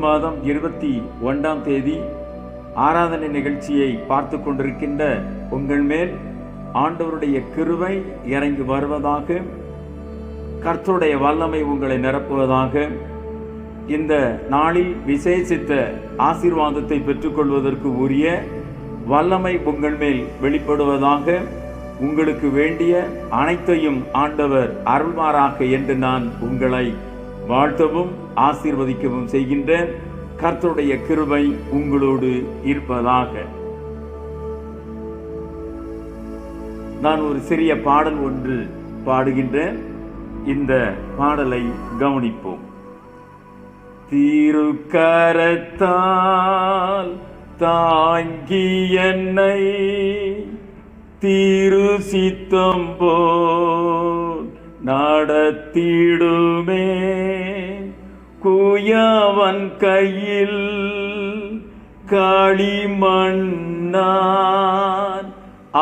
மாதம் 21ஆம் தேதி ஆராதனை நிகழ்ச்சியை பார்த்து கொண்டிருக்கின்ற உங்கள் மேல் ஆண்டவருடைய கிருபை இறங்கி வருவதாக, கர்த்தருடைய வல்லமை உங்களை நிரப்புவதாக, இந்த நாளில் விசேஷித்த ஆசீர்வாதத்தை பெற்றுக்கொள்வதற்கு உரிய வல்லமை உங்கள் மேல் வெளிப்படுவதாக, உங்களுக்கு வேண்டிய அனைத்தையும் ஆண்டவர் அருள்வாராக என்று நான் உங்களை வாழ்த்தவும் ஆசீர்வதிக்கவும் செய்கின்றேன். கர்த்தருடைய கிருபை உங்களோடு இருப்பதாக. நான் ஒரு சிறிய பாடல் ஒன்று பாடுகின்றேன். இந்த பாடலை கவனிப்போம். திருக்கரத்தால் தாங்கி என்னை திரு சித்தம் போல் நடத்திடுமே, குயவன் கையில் களிமண்ணான்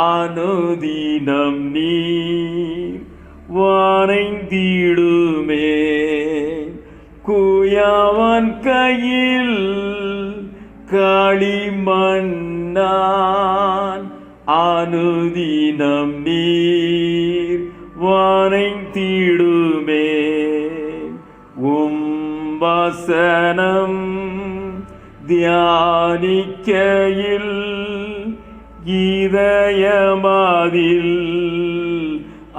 அனுதினம் நீர் வரைந்திடுமே, குயவன் கையில் களிமண்ணான் அனுதினம் நீர் வரைந்திடுமே, வசனம் தியானிக்கையில் இதயமதில்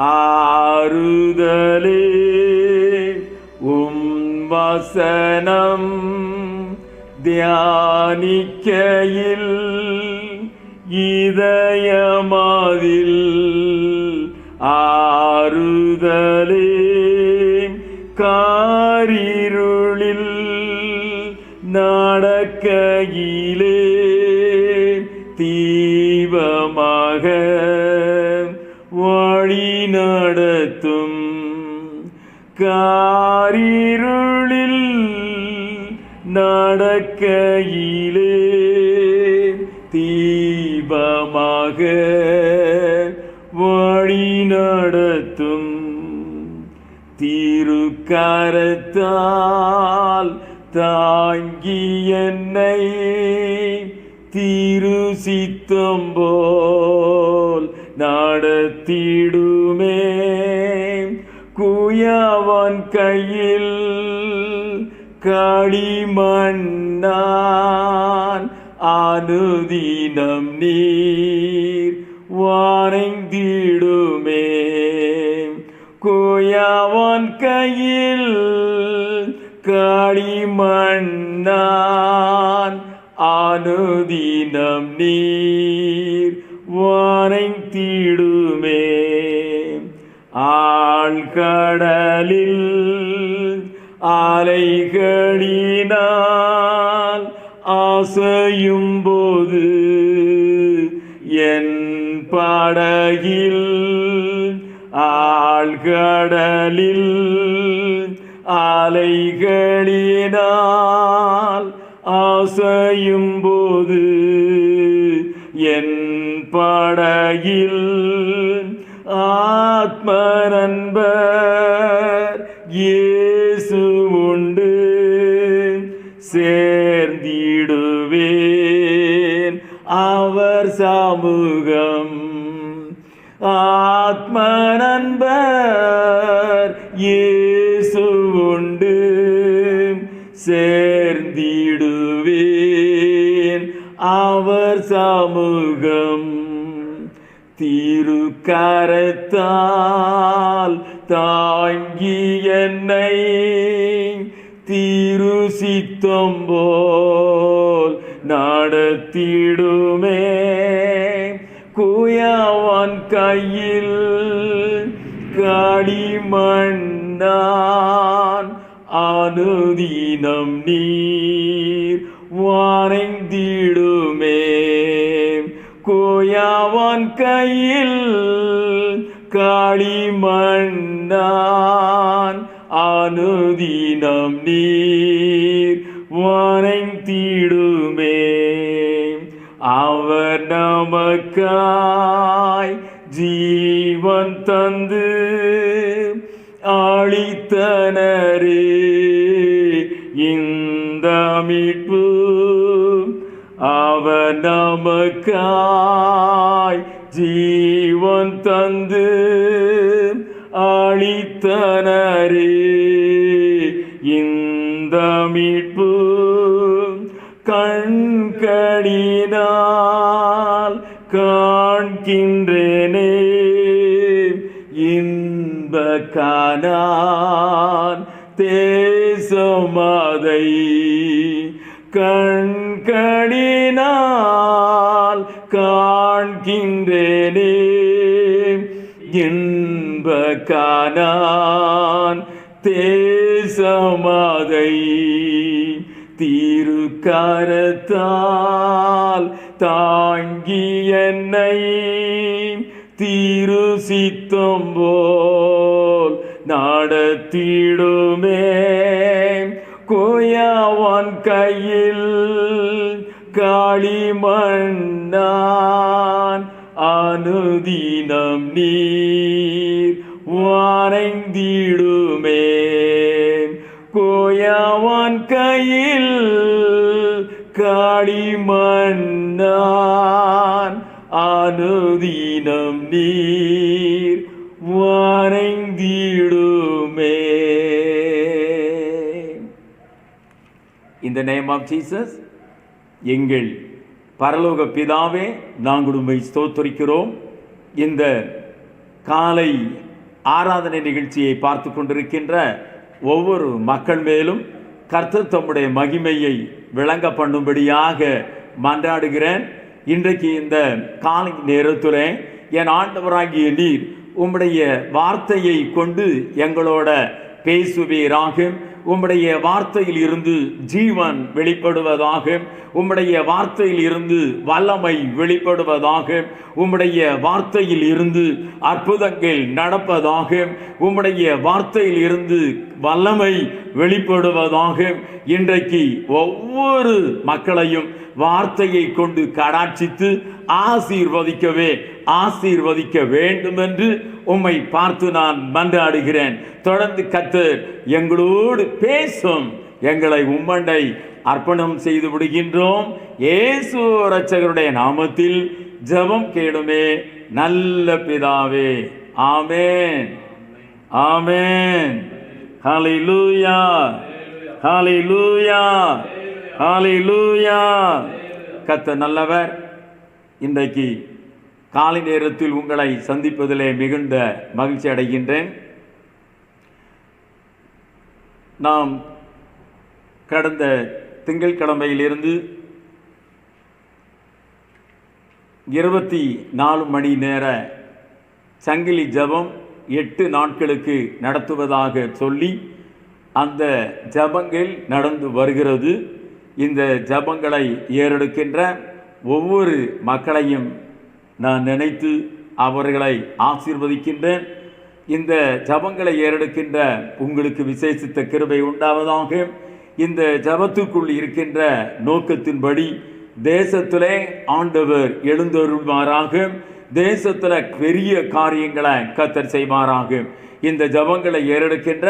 ஆறுதலே, வசனம் தியானிக்கையில் இதயமதில் ஆறுதலே, காரிருளில் நடக்கையிலே தீபமாக வழி நடத்தும், காரிருளில் நடக்கையிலே தீபமாக வழி நடத்தும், திருக்கரத்தால் தாங்கி என்னை திரு சித்தம் போல் நடத்திடுமே, குயவன் கையில் களிமண்ணான் அனுதினம் நீர் வரைந்திடுமே, குயவன் கையில் களிமண்ணான் அனுதினம் நீர் வரைந்திடுமே, ஆழ்கடலில் அலைகளினால் அசையும் போது என் படகில், ஆழ்கடலில் அலைகளினால் அசையும் போது என் படகில் ஆத்ம நண்பர் இயேசு உண்டு, சேர்ந்திடுவேன் அவர் சமூகம், ஆத்ம நண்பர் இயேசு உண்டு, சேர்ந்திடுவேன் அவர் சமூகம், திருக்கரத்தால் தாங்கி என்னை திரு சித்தம் போல் நடத்திடுமே, குயவன் கையில் களிமண்ணான் அனுதினம் நீர் வரைந்திடுமே, குயவன் கையில் களிமண்ணான் அனுதினம் நீர் வரைந்திடுமே, அவர் நமக்காய் ஜீவன் தந்து அளித்தனரே, இந்த அவர் நமக்காய் ஜீவன் தந்து அளித்தனரே. இந்த மீட்பு கண்களினால் காண்கின்றேனே. இன்ப கானான் தேசமதை கண்களினால் காண்கின்றேனே. இன்ப கானான் தேசமதை திருக்கரத்தால் தாங்கி என்னை திரு சித்தம் போல் நடத்திடுமே. கோயாவான் கையில் களிமண்ணான் அனுதினம் நீர் வரைந்திடுமே. கோயாவான் கையில் களிமண்ணான் அனுதினம் நீர் வரைந்திடுமே. In the name of Jesus, எங்கள் பரலோக பிதாவே, நாங்கள் உம்மை ஸ்தோத்திரிக்கிறோம். இந்த காலை ஆராதனை நிகழ்ச்சியை பார்த்து கொண்டிருக்கின்ற ஒவ்வொரு மக்கள் மேலும் கர்த்தர் தம்முடைய மகிமையை விளங்க பண்ணும்படியாக மன்றாடுகிறேன். இன்றைக்கு இந்த காலை நேரத்தில் என் ஆண்டவராகிய நீர் உம்முடைய வார்த்தையை கொண்டு எங்களோட பேசுவீராக. உம்முடைய வார்த்தையில் இருந்து ஜீவன் வெளிப்படுவதாக. உம்முடைய வார்த்தையில் இருந்து வல்லமை வெளிப்படுவதாக. உம்முடைய வார்த்தையில் இருந்து அற்புதங்கள் நடப்பதாக. உம்முடைய வார்த்தையில் இருந்து வல்லமை வெளிப்படுவதாக. இன்றைக்கு ஒவ்வொரு மக்களையும் வார்த்தையை கொண்டு கடாட்சித்து ஆசீர்வதிக்க வேண்டும் என்று உம்மை பார்த்து நான் மன்றாடுகிறேன். தொடர்ந்து கர்த்தர் எங்களோடு பேசும். எங்களை உம்மண்டை அர்ப்பணம் செய்து விடுகின்றோம். இயேசு இரட்சகருடைய நாமத்தில் ஜெபம் கேளுமே நல்ல பிதாவே. ஆமென், ஆமென். ஹல்லேலூயா, ஹல்லேலூயா, ஹல்லேலூயா. கர்த்தர் நல்லவர். இன்றைக்கு காலை நேரத்தில் உங்களை சந்திப்பதிலே மிகுந்த மகிழ்ச்சி அடைகின்றேன். நாம் கடந்த திங்கட்கிழமையிலிருந்து 24 மணி நேர சங்கிலி ஜபம் 8 நாட்களுக்கு நடத்துவதாக சொல்லி அந்த ஜபங்கள் நடந்து வருகிறது. இந்த ஜபங்களை ஏறெடுக்கின்ற ஒவ்வொரு மக்களையும் நான் நினைத்து அவர்களை ஆசீர்வதிக்கின்றேன். இந்த ஜபங்களை ஏறெடுக்கின்ற உங்களுக்கு விசேஷித்த கிருபை உண்டாவதாக. இந்த ஜபத்துக்குள் இருக்கின்ற நோக்கத்தின்படி தேசத்திலே ஆண்டவர் எழுந்தருள்வாராக. தேசத்தில் பெரிய காரியங்களை கர்த்தர் செய்வாராக. இந்த ஜபங்களை ஏறெடுக்கின்ற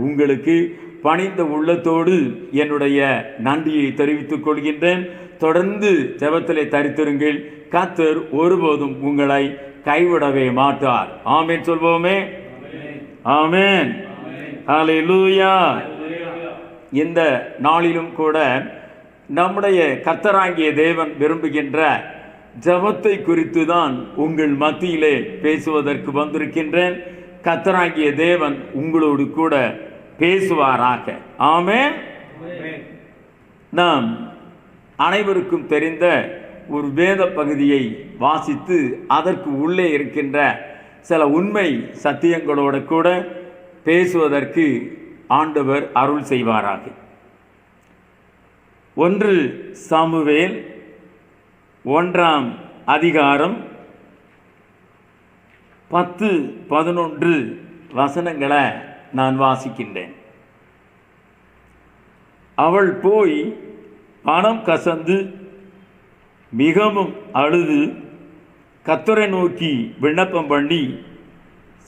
உங்களுக்கு பணிந்த உள்ளத்தோடு என்னுடைய நன்றியை தெரிவித்துக் கொள்கின்றேன். தொடர்ந்து ஜெபத்திலே தரித்திருங்கள். கர்த்தர் ஒருபோதும் உங்களை கைவிடவே மாட்டார். ஆமென் சொல்வோமே. ஆமென், ஹல்லேலூயா. இந்த நாளிலும் கூட நம்முடைய கர்த்தராகிய தேவன் விரும்புகின்ற ஜெபத்தை குறித்து தான் உங்கள் மத்தியிலே பேசுவதற்கு வந்திருக்கின்றேன். கர்த்தராகிய தேவன் உங்களோடு கூட பேசுவாராக. ஆமென். நாம் அனைவருக்கும் தெரிந்த ஒரு வேத பகுதியை வாசித்து அதற்கு உள்ளே இருக்கின்ற சில உண்மை சத்தியங்களோடு கூட பேசுவதற்கு ஆண்டவர் அருள் செய்வாராக. 1 சாமுவேல் 1ஆம் அதிகாரம் 10-11 வசனங்களை நான் வாசிக்கின்றேன். அவள் போய் மனம் கசந்து மிகவும் அழுது கர்த்தரை நோக்கி விண்ணப்பம் பண்ணி,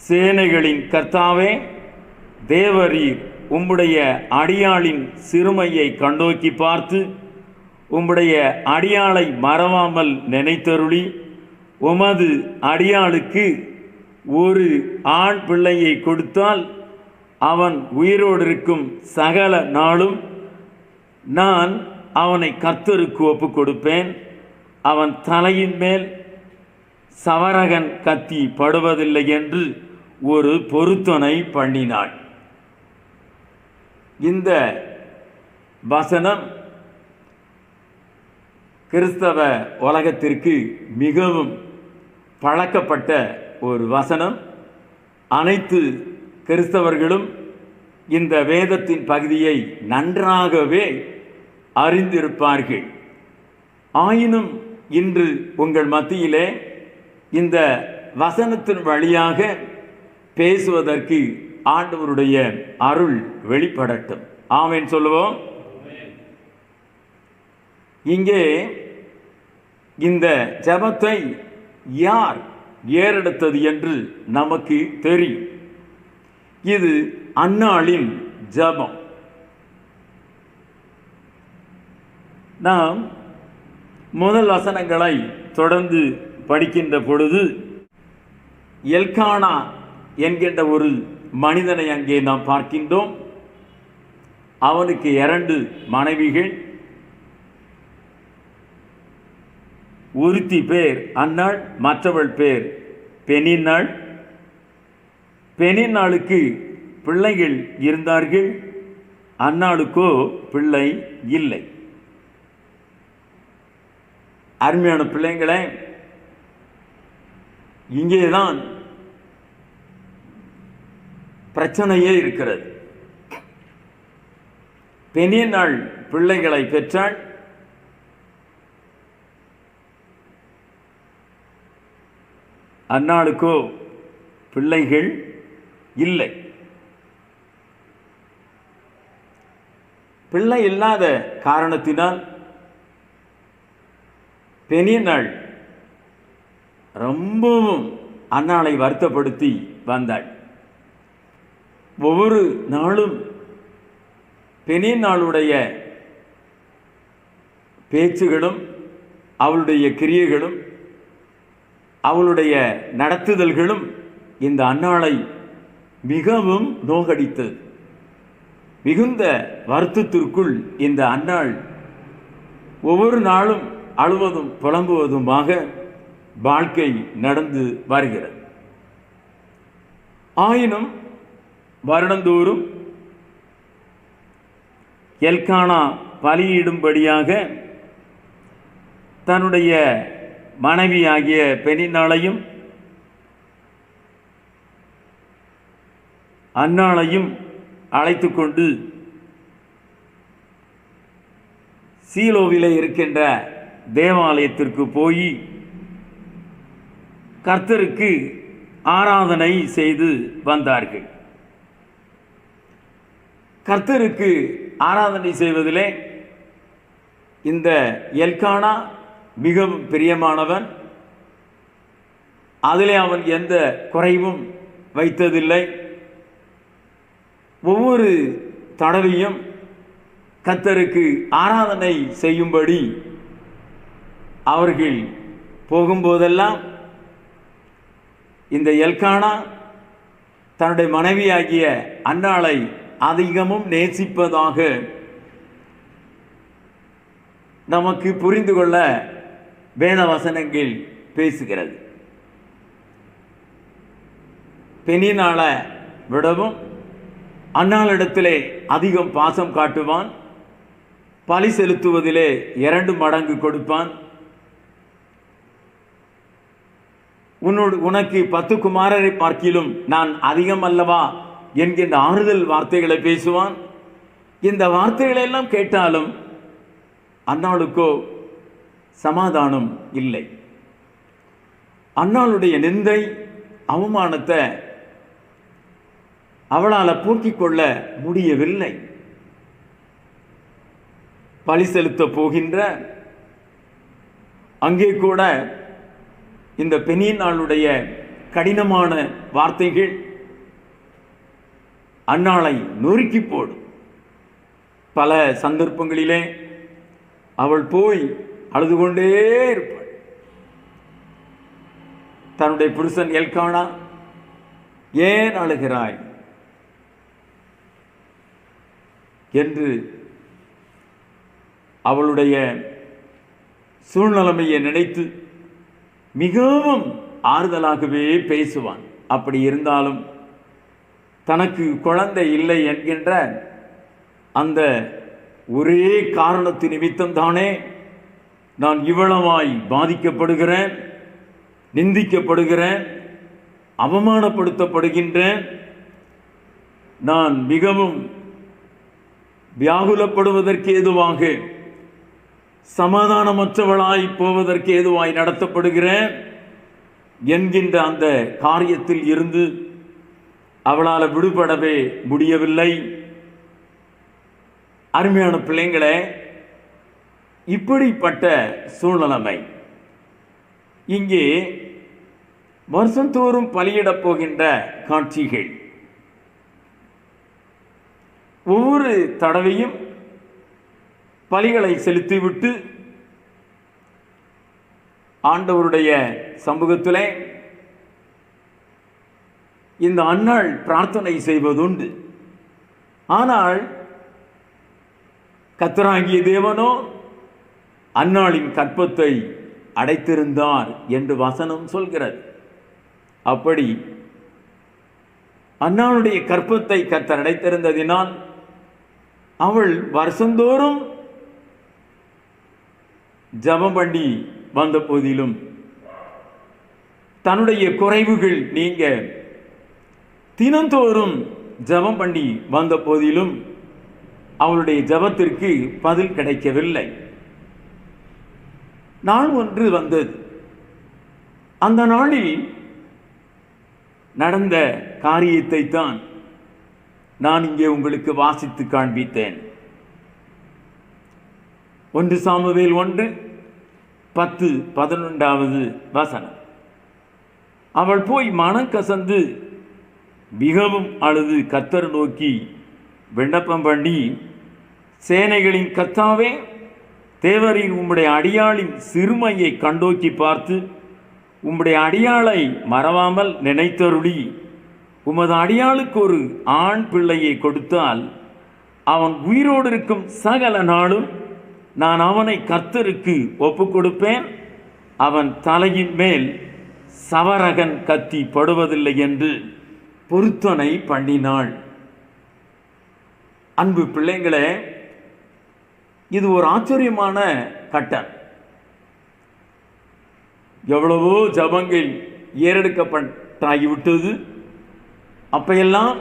சேனைகளின் கர்த்தாவே, தேவரீர் உம்முடைய அடியாளின் சிறுமையை கண்ணோக்கி பார்த்து உம்முடைய அடியாளை மறவாமல் நினைத்தருளி உமது அடியாளுக்கு ஒரு ஆண் பிள்ளையை கொடுத்தால் அவன் உயிரோடு இருக்கும் சகல நாளும் நான் அவனை கர்த்தருக்கு ஒப்புக் கொடுப்பேன். அவன் தலையின் மேல் சவரகன் கத்தி படுவதில்லை என்று ஒரு பொருத்தனை பண்ணினாள். இந்த வசனம் கிறிஸ்தவ உலகத்திற்கு மிகவும் பழக்கப்பட்ட ஒரு வசனம். அனைத்து கிறிஸ்தவர்களும் இந்த வேதத்தின் பகுதியை நன்றாகவே அறிந்திருப்பார்கள். ஆயினும் இன்று உங்கள் மத்தியிலே இந்த வசனத்தின் வழியாக பேசுவதற்கு ஆண்டவருடைய அருள் வெளிப்படட்டும். ஆமென் சொல்லுவோம். இங்கே இந்த ஜெபத்தை யார் ஏறெடுத்தது என்று நமக்கு தெரியும். இது அன்னாளின் ஜெபம். நாம் முதல் வசனங்களை தொடர்ந்து படிக்கின்ற பொழுது எல்கானா என்கின்ற ஒரு மனிதனை அங்கே நாம் பார்க்கின்றோம். அவனுக்கு 2 மனைவிகள். ஒருத்தி பேர் அன்னாள், மற்றவள் பேர் பெனின்னாள். பெனின்னாளுக்கு பிள்ளைகள் இருந்தார்கள், அன்னாளுக்கோ பிள்ளை இல்லை. அருமையான பிள்ளைங்களே, இங்கேதான் பிரச்சனையே இருக்கிறது. பெனின்னாள் பிள்ளைகளை பெற்றாள். அன்னாளுக்கோ பிள்ளைகள் இல்லை. பிள்ளை இல்லாத காரணத்தினால் பெனின்னாள் ரொம்பவும் அன்னாளை வருத்தப்படுத்தி வந்தாள். ஒவ்வொரு நாளும் பெனின்னாளுடைய பேச்சுகளும் அவளுடைய கிரியைகளும் அவளுடைய நடத்துதல்களும் இந்த அன்னாளை மிகவும் நோகடித்தது. மிகுந்த வருத்தத்திற்குள் இந்த அன்னாள் ஒவ்வொரு நாளும் அழுவதும் புலம்புவதுமாக வாழ்க்கை நடந்து வருகிறது. ஆயினும் வருடந்தோறும் எல்கானா பலியிடும்படியாக தன்னுடைய மனைவியாகிய பெனின்னாளையும் அன்னாளையும் அழைத்து கொண்டு சீலோவிலே இருக்கின்ற தேவாலயத்திற்கு போய் கர்த்தருக்கு ஆராதனை செய்து வந்தார்கள். கர்த்தருக்கு ஆராதனை செய்வதிலே இந்த எல்கானா மிகவும் பிரியமானவன். அதிலே அவன் எந்த குறைவும் வைத்ததில்லை. ஒவ்வொரு தடவையும் கர்த்தருக்கு ஆராதனை செய்யும்படி அவர்கள் போகும்போதெல்லாம் இந்த எல்கானா தன்னுடைய மனைவியாகிய அன்னாளை அதிகமும் நேசிப்பதாக நமக்கு புரிந்து கொள்ள வேத வசனங்கள் பேசுகிறது. பெனின்னாளை விடவும் அன்னாளிடத்திலே அதிகம் பாசம் காட்டுவான். பலி செலுத்துவதிலே 2 மடங்கு கொடுப்பான். உனக்கு 10 குமாரரை பார்க்கிலும் நான் அதிகம் அல்லவா என்கின்ற ஆறுதல் வார்த்தைகளை பேசுவான். இந்த வார்த்தைகளை எல்லாம் கேட்டாலும் அன்னாளுக்கோ சமாதானம் இல்லை. அன்னாளுடைய நிந்தை அவமானத்தை அவளால் போக்கிக் கொள்ள முடியவில்லை. பலி செலுத்த போகின்ற அங்கே கூட இந்த பெனின்னாளுடைய கடினமான வார்த்தைகள் அன்னாளை நொறுக்கி போடும். பல சந்தர்ப்பங்களிலே அவள் போய் அழுது கொண்டே இருப்பாள். தன்னுடைய புருஷன் எல்கானா, ஏன் அழுகிறாய் என்று அவளுடைய சூழ்நிலைமையை நினைத்து மிகவும் ஆறுதலாகவே பேசுவான். அப்படி இருந்தாலும் தனக்கு குழந்தை இல்லை என்கின்ற அந்த ஒரே காரணத்து நிமித்தம் தானே நான் இவ்வளவாய் பாதிக்கப்படுகிறேன், நிந்திக்கப்படுகிறேன், அவமானப்படுத்தப்படுகின்றேன், நான் மிகவும் வியாகுலப்படுவதற்கு ஏதுவாக, சமாதானமற்றவளாய் போவதற்கு ஏதுவாய் நடத்தப்படுகிறேன் என்கின்ற அந்த காரியத்தில் இருந்து அவளால் விடுபடவே முடியவில்லை. அருமையான பிள்ளைங்களே, இப்படிப்பட்ட சூழ்நிலைமை இங்கே வருஷந்தோறும் பலியிடப் போகின்ற காட்சிகள். ஒவ்வொரு தடவையும் பலிகளை செலுத்திவிட்டு ஆண்டவருடைய சமூகத்திலே இந்த அன்னாள் பிரார்த்தனை செய்வதுண்டு. ஆனால் கர்த்தராகிய தேவனோ அன்னாளின் கற்பத்தை அடைத்திருந்தார் என்று வசனம் சொல்கிறது. அப்படி அன்னாளுடைய கற்பத்தை கர்த்தர் அடைத்திருந்ததினால் அவள் வருஷந்தோறும் ஜெபம் பண்ணி வந்த போதிலும், தன்னுடைய குறைவுகள் நீங்க தினந்தோறும் ஜெபம் பண்ணி வந்த போதிலும் அவளுடைய ஜெபத்திற்கு பதில் கிடைக்கவில்லை. நாள் ஒன்று வந்தது. அந்த நாளில் நடந்த காரியத்தை தான் நான் இங்கே உங்களுக்கு வாசித்து காண்பித்தேன். 1 சாமுவேல் 1:10-11 வசனம். அவள் போய் மனம் கசந்து மிகவும் அழுது கர்த்தர் நோக்கி விண்ணப்பம் பண்ணி, சேனைகளின் கர்த்தாவே, தேவரின் உம்முடைய அடியாளின் சிறுமையை கண்டோக்கி பார்த்து உம்முடைய அடியாளை மறவாமல் நினைத்தருளி உமது அடியாளுக்கு ஒரு ஆண் பிள்ளையை கொடுத்தால் அவன் உயிரோடு இருக்கும் சகல நாளும் நான் அவனை கர்த்தருக்கு ஒப்பு கொடுப்பேன், அவன் தலையின் மேல் சவரகன் கத்தி படுவதில்லை என்று பொருத்தனை பண்ணினாள். அன்பு பிள்ளைங்களே, இது ஒரு ஆச்சரியமான கட்டம். எவ்வளவோ ஜபங்கள் ஏறெடுக்கப்பட்டாகிவிட்டது. அப்பையெல்லாம்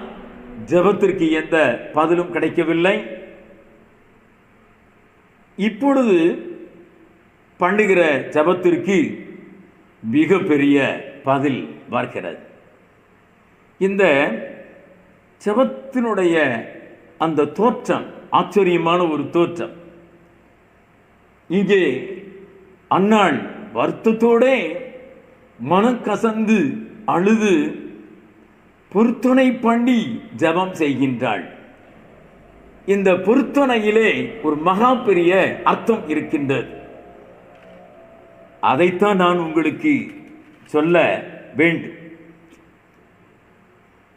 ஜபத்திற்கு எந்த பதிலும் கிடைக்கவில்லை. இப்பொழுது பண்ணுகிற ஜபத்திற்கு மிக பெரிய பதில் வருகிறது. இந்த ஜபத்தினுடைய அந்த தோற்றம் ஆச்சரியமான ஒரு தோற்றம். இங்கே அன்னாள் வருத்தத்தோடே மனக்கசந்து அழுது பொருத்தனை பண்ணி ஜெபம் செய்கின்றாள். இந்த பொருத்தனையிலே ஒரு மகா பெரிய அர்த்தம் இருக்கின்றது. அதைத்தான் நான் உங்களுக்கு சொல்ல வேண்டும்.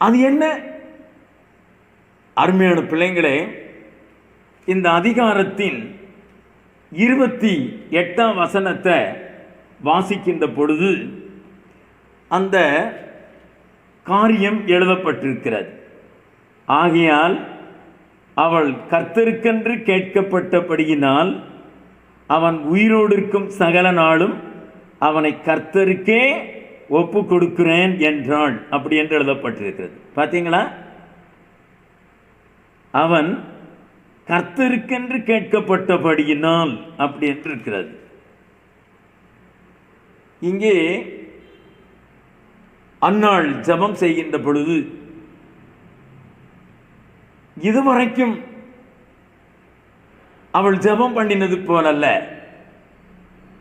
அது என்ன? அருமையான பிள்ளைங்களே, இந்த அதிகாரத்தின் 28 வசனத்தை வாசிக்கின்ற பொழுது அந்த காரியம் எழுதப்பட்டிருக்கிறது. ஆகையால் அவள் கர்த்தருக்கென்று கேட்கப்பட்டபடியினால் அவன் உயிரோடு இருக்கும் சகல நாளும் அவனை கர்த்தருக்கே ஒப்பு கொடுக்கிறேன் என்றாள். அப்படி என்று எழுதப்பட்டிருக்கிறது. பார்த்தீங்களா? அவன் கர்த்தருக்கென்று கேட்கப்பட்டபடியினால் அப்படி என்று இருக்கிறது. இங்கே அன்னாள் ஜெபம் செய்கின்ற பொழுது இதுவரைக்கும் அவள் ஜெபம் பண்ணினது போலல்ல.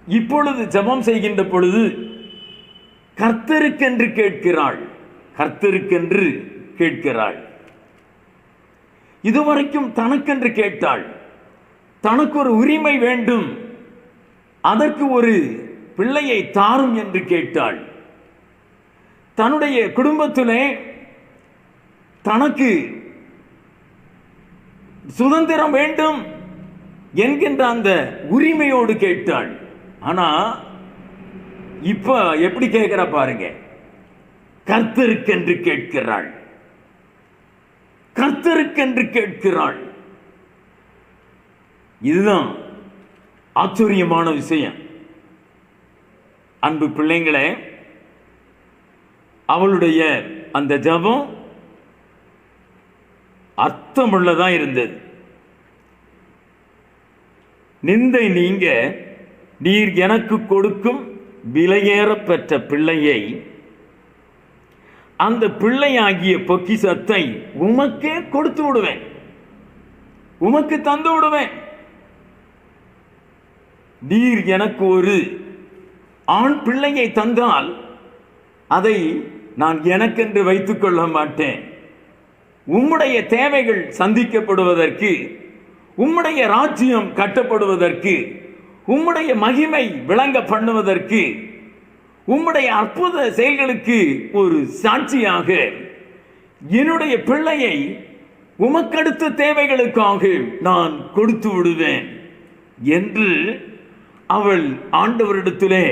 இப்பொழுது ஜெபம் செய்கின்ற பொழுது கர்த்தருக்கென்று கேட்கிறாள். கர்த்தருக்கென்று கேட்கிறாள். இதுவரைக்கும் தனக்கென்று கேட்டாள். தனக்கு ஒரு உரிமை வேண்டும், அதற்கு ஒரு பிள்ளையை தாரும் என்று கேட்டாள். தன்னுடைய குடும்பத்திலே தனக்கு சுதந்திரம் வேண்டும் என்கின்ற அந்த உரிமையோடு கேட்டாள். ஆனா இப்ப எப்படி கேட்கிற பாருங்க, கர்த்தருக்கென்று கேட்கிறாள், கர்த்தருக்கென்று கேட்கிறாள். இதுதான் ஆச்சரியமான விஷயம். அன்பு பிள்ளைங்களே, அவளுடைய அந்த ஜெபம் அர்த்தமுள்ளதா இருந்தது. நிந்தை நீங்க, நீர் எனக்கு கொடுக்கும் விலையேற பெற்ற பிள்ளையை, அந்த பிள்ளையாகிய பொக்கிஷத்தை உமக்கே கொடுத்து விடுவேன், உமக்கு தந்து விடுவேன். நீர் எனக்கு ஒரு ஆண் பிள்ளையை தந்தால் அதை நான் எனக்கென்று வைத்துக் கொள்ள மாட்டேன். உம்முடைய தேவைகள் சந்திக்கப்படுவதற்கு, உம்முடைய ராஜ்யம் கட்டப்படுவதற்கு, உம்முடைய மகிமை விளங்க பண்ணுவதற்கு, உம்முடைய அற்புத செயல்களுக்கு ஒரு சாட்சியாக என்னுடைய பிள்ளையை உமக்கடுத்த தேவைகளுக்காக நான் கொடுத்து விடுவேன் என்று அவள் ஆண்டவரிடத்திலே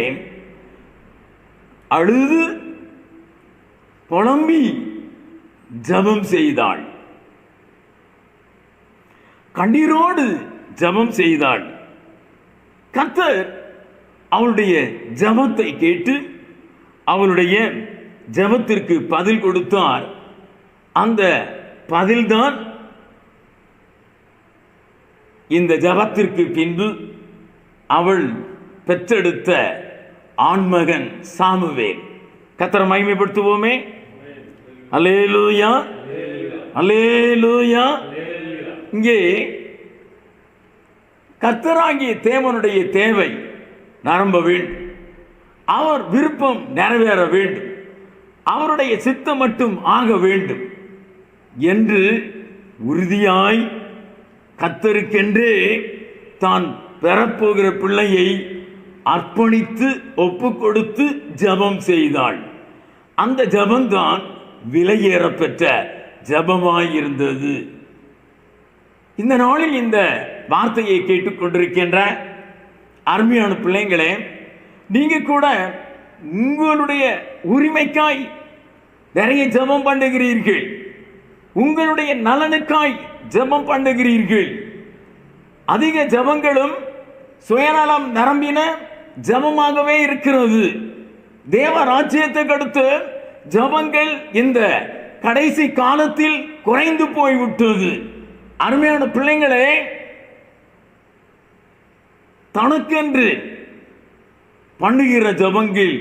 அழுது புலம்பி ஜெபம் செய்தாள், கண்ணீரோடு ஜெபம் செய்தாள். கர்த்தர் அவளுடைய ஜெபத்தை கேட்டு அவளுடைய ஜெபத்திற்கு பதில் கொடுத்தார். அந்த பதில்தான் இந்த ஜெபத்திற்கு பின்பு அவள் பெற்றெடுத்த ஆண்மகன் சாமுவேல். கர்த்தரை மகிமைப்படுத்துவோமே. அல்லேலூயா, அல்லேலூயா. இங்கே கர்த்தராகிய தேவனுடைய தேவை நிரம்ப வேண்டும், அவர் விருப்பம் நிறைவேற வேண்டும், அவருடைய சித்தம் மட்டும் ஆக வேண்டும் என்று உறுதியாய் கர்த்தருக்கென்றே தான் பெறப்போகிற பிள்ளையை அர்ப்பணித்து ஒப்பு கொடுத்து ஜெபம் செய்தாள். அந்த ஜெபம்தான் விலையேற பெற்ற ஜெபமாயிருந்தது. இந்த நாளில் இந்த வார்த்தையை கேட்டுக்கொண்டிருக்கின்ற அருமையான பிள்ளைங்களே, நீங்க கூட உங்களுடைய உரிமைக்காய் நிறைய ஜெபம் பண்ணுகிறீர்கள், உங்களுடைய நலனுக்காய் ஜெபம் பண்ணுகிறீர்கள். அதிக ஜெபங்களும் சுயநலம் நிரம்பின ஜெபமாகவே இருக்கிறது. தேவ ராஜ்யத்துக்கு அடுத்து ஜெபங்கள் இந்த கடைசி காலத்தில் குறைந்து போய்விட்டது. அருமையான பிள்ளைங்களே, தனக்கென்று பண்ணுகிற ஜெபங்கள்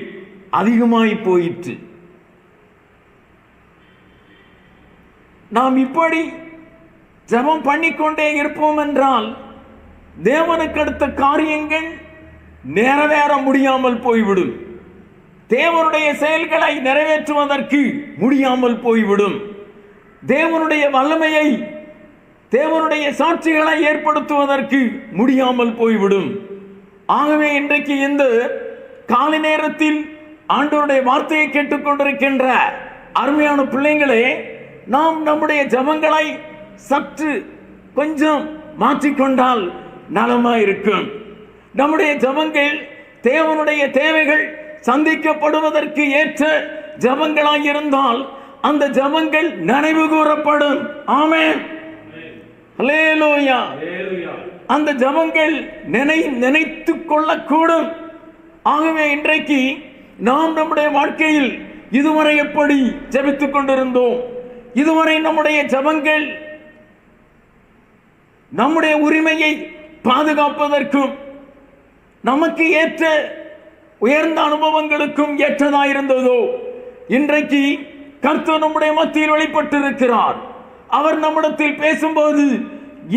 அதிகமாய் போயிற்று. நாம் இப்படி ஜெபம் பண்ணிக்கொண்டே இருப்போம் என்றால் தேவனுக்கு அடுத்த காரியங்கள் நிறைவேற முடியாமல் போய்விடும், தேவனுடைய செயல்களை நிறைவேற்றுவதற்கு முடியாமல் போய்விடும், தேவனுடைய வல்லமையை, தேவனுடைய சாட்சிகளை ஏற்படுத்துவதற்கு முடியாமல் போய்விடும். ஆகவே இன்றைக்கு இந்த காலை நேரத்தில் ஆண்டவருடைய வார்த்தையை கேட்டுக்கொண்டிருக்கின்ற அருமையான பிள்ளைங்களே, நாம் நம்முடைய ஜெபங்களை சற்று கொஞ்சம் மாற்றிக்கொண்டால் நலமாயிருக்கும். நம்முடைய ஜெபங்கள் தேவனுடைய தேவைகள் சந்திக்கப்படுவதற்கு ஏற்ற ஜெபங்களாயிருந்தால் அந்த ஜெபங்கள் நினைவு கூறப்படும். ஆமென், அல்லேலூயா. அந்த ஜெபங்கள் நினைத்து கொள்ளக்கூடும். ஆகவே இன்றைக்கு நாம் நம்முடைய வாழ்க்கையில் இதுவரை எப்படி ஜெபித்துக் கொண்டிருந்தோம், இதுவரை நம்முடைய ஜெபங்கள் நம்முடைய உரிமையை பாதுகாப்பதற்கும் நமக்கு ஏற்ற உயர்ந்த அனுபவங்களுக்கும் ஏற்றதாயிருந்ததோ, இன்றைக்கு கர்த்தர் நம்முடைய மத்தியில் வெளிப்பட்டிருக்கிறார். அவர் நம்மிடத்தில் பேசும்போது,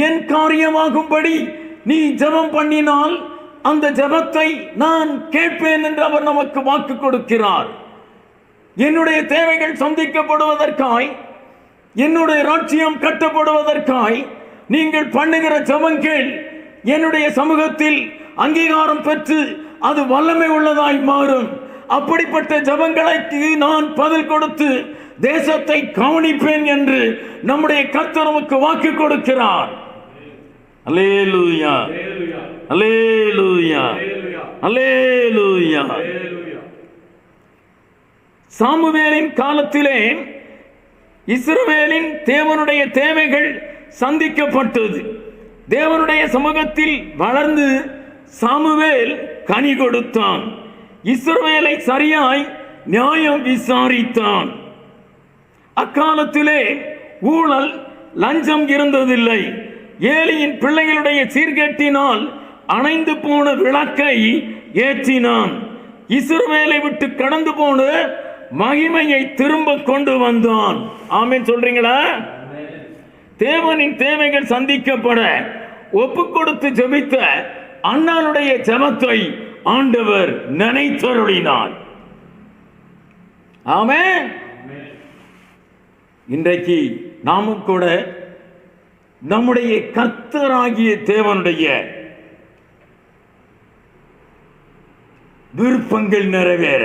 என் காரியமாகும்படி நீ ஜெபம் பண்ணினால் அந்த ஜெபத்தை நான் கேட்பேன் என்று அவர் நமக்கு வாக்கு கொடுக்கிறார். என்னுடைய தேவைகள் சந்திக்கப்படுவதற்காய், என்னுடைய ராஜ்யம் கட்டப்படுவதற்காய் நீங்கள் பண்ணுகிற ஜெபங்கள் என்னுடைய சமூகத்தில் அங்கீகாரம் பெற்று அது வல்லமை உள்ளதாய் மாறும். அப்படிப்பட்ட ஜெபங்களுக்கு நான் பதில் கொடுத்து தேசத்தை கவனிப்பேன் என்று நம்முடைய கர்த்தர் நமக்கு வாக்கு கொடுக்கிறார். அல்லேலூயா, அல்லேலூயா, அல்லேலூயா. சாமுவேலின் காலத்திலே இஸ்ரவேலின் தேவனுடைய தேவைகள் சந்திக்கப்பட்டது. தேவனுடைய சமூகத்தில் வளர்ந்து சாமுவேல் கனி கொடுத்தான். இஸ்ரவேலை சரியாய் நியாயம் விசாரித்தான். அக்காலத்திலே ஊழல், லஞ்சம் இருந்ததில்லை. ஏலியின் பிள்ளைகளுடைய சீர்கேட்டினால் அணைந்து போன விளக்கை ஏற்றினான். இஸ்ரவேலை விட்டு கடந்து போன மகிமையை திரும்ப கொண்டு வந்தான். ஆமென் சொல்றீங்களா? தேவனின் தேவைகள் சந்திக்கப்பட ஒப்பு கொடுத்து ஜெபித்த அண்ணாளுடைய ஜெபத்தை ஆண்டவர் நினைத்தருளினார். ஆமென். இன்றைக்கு நாமும் கூட நம்முடைய கர்த்தராகிய தேவனுடைய விருப்பங்கள் நிறைவேற,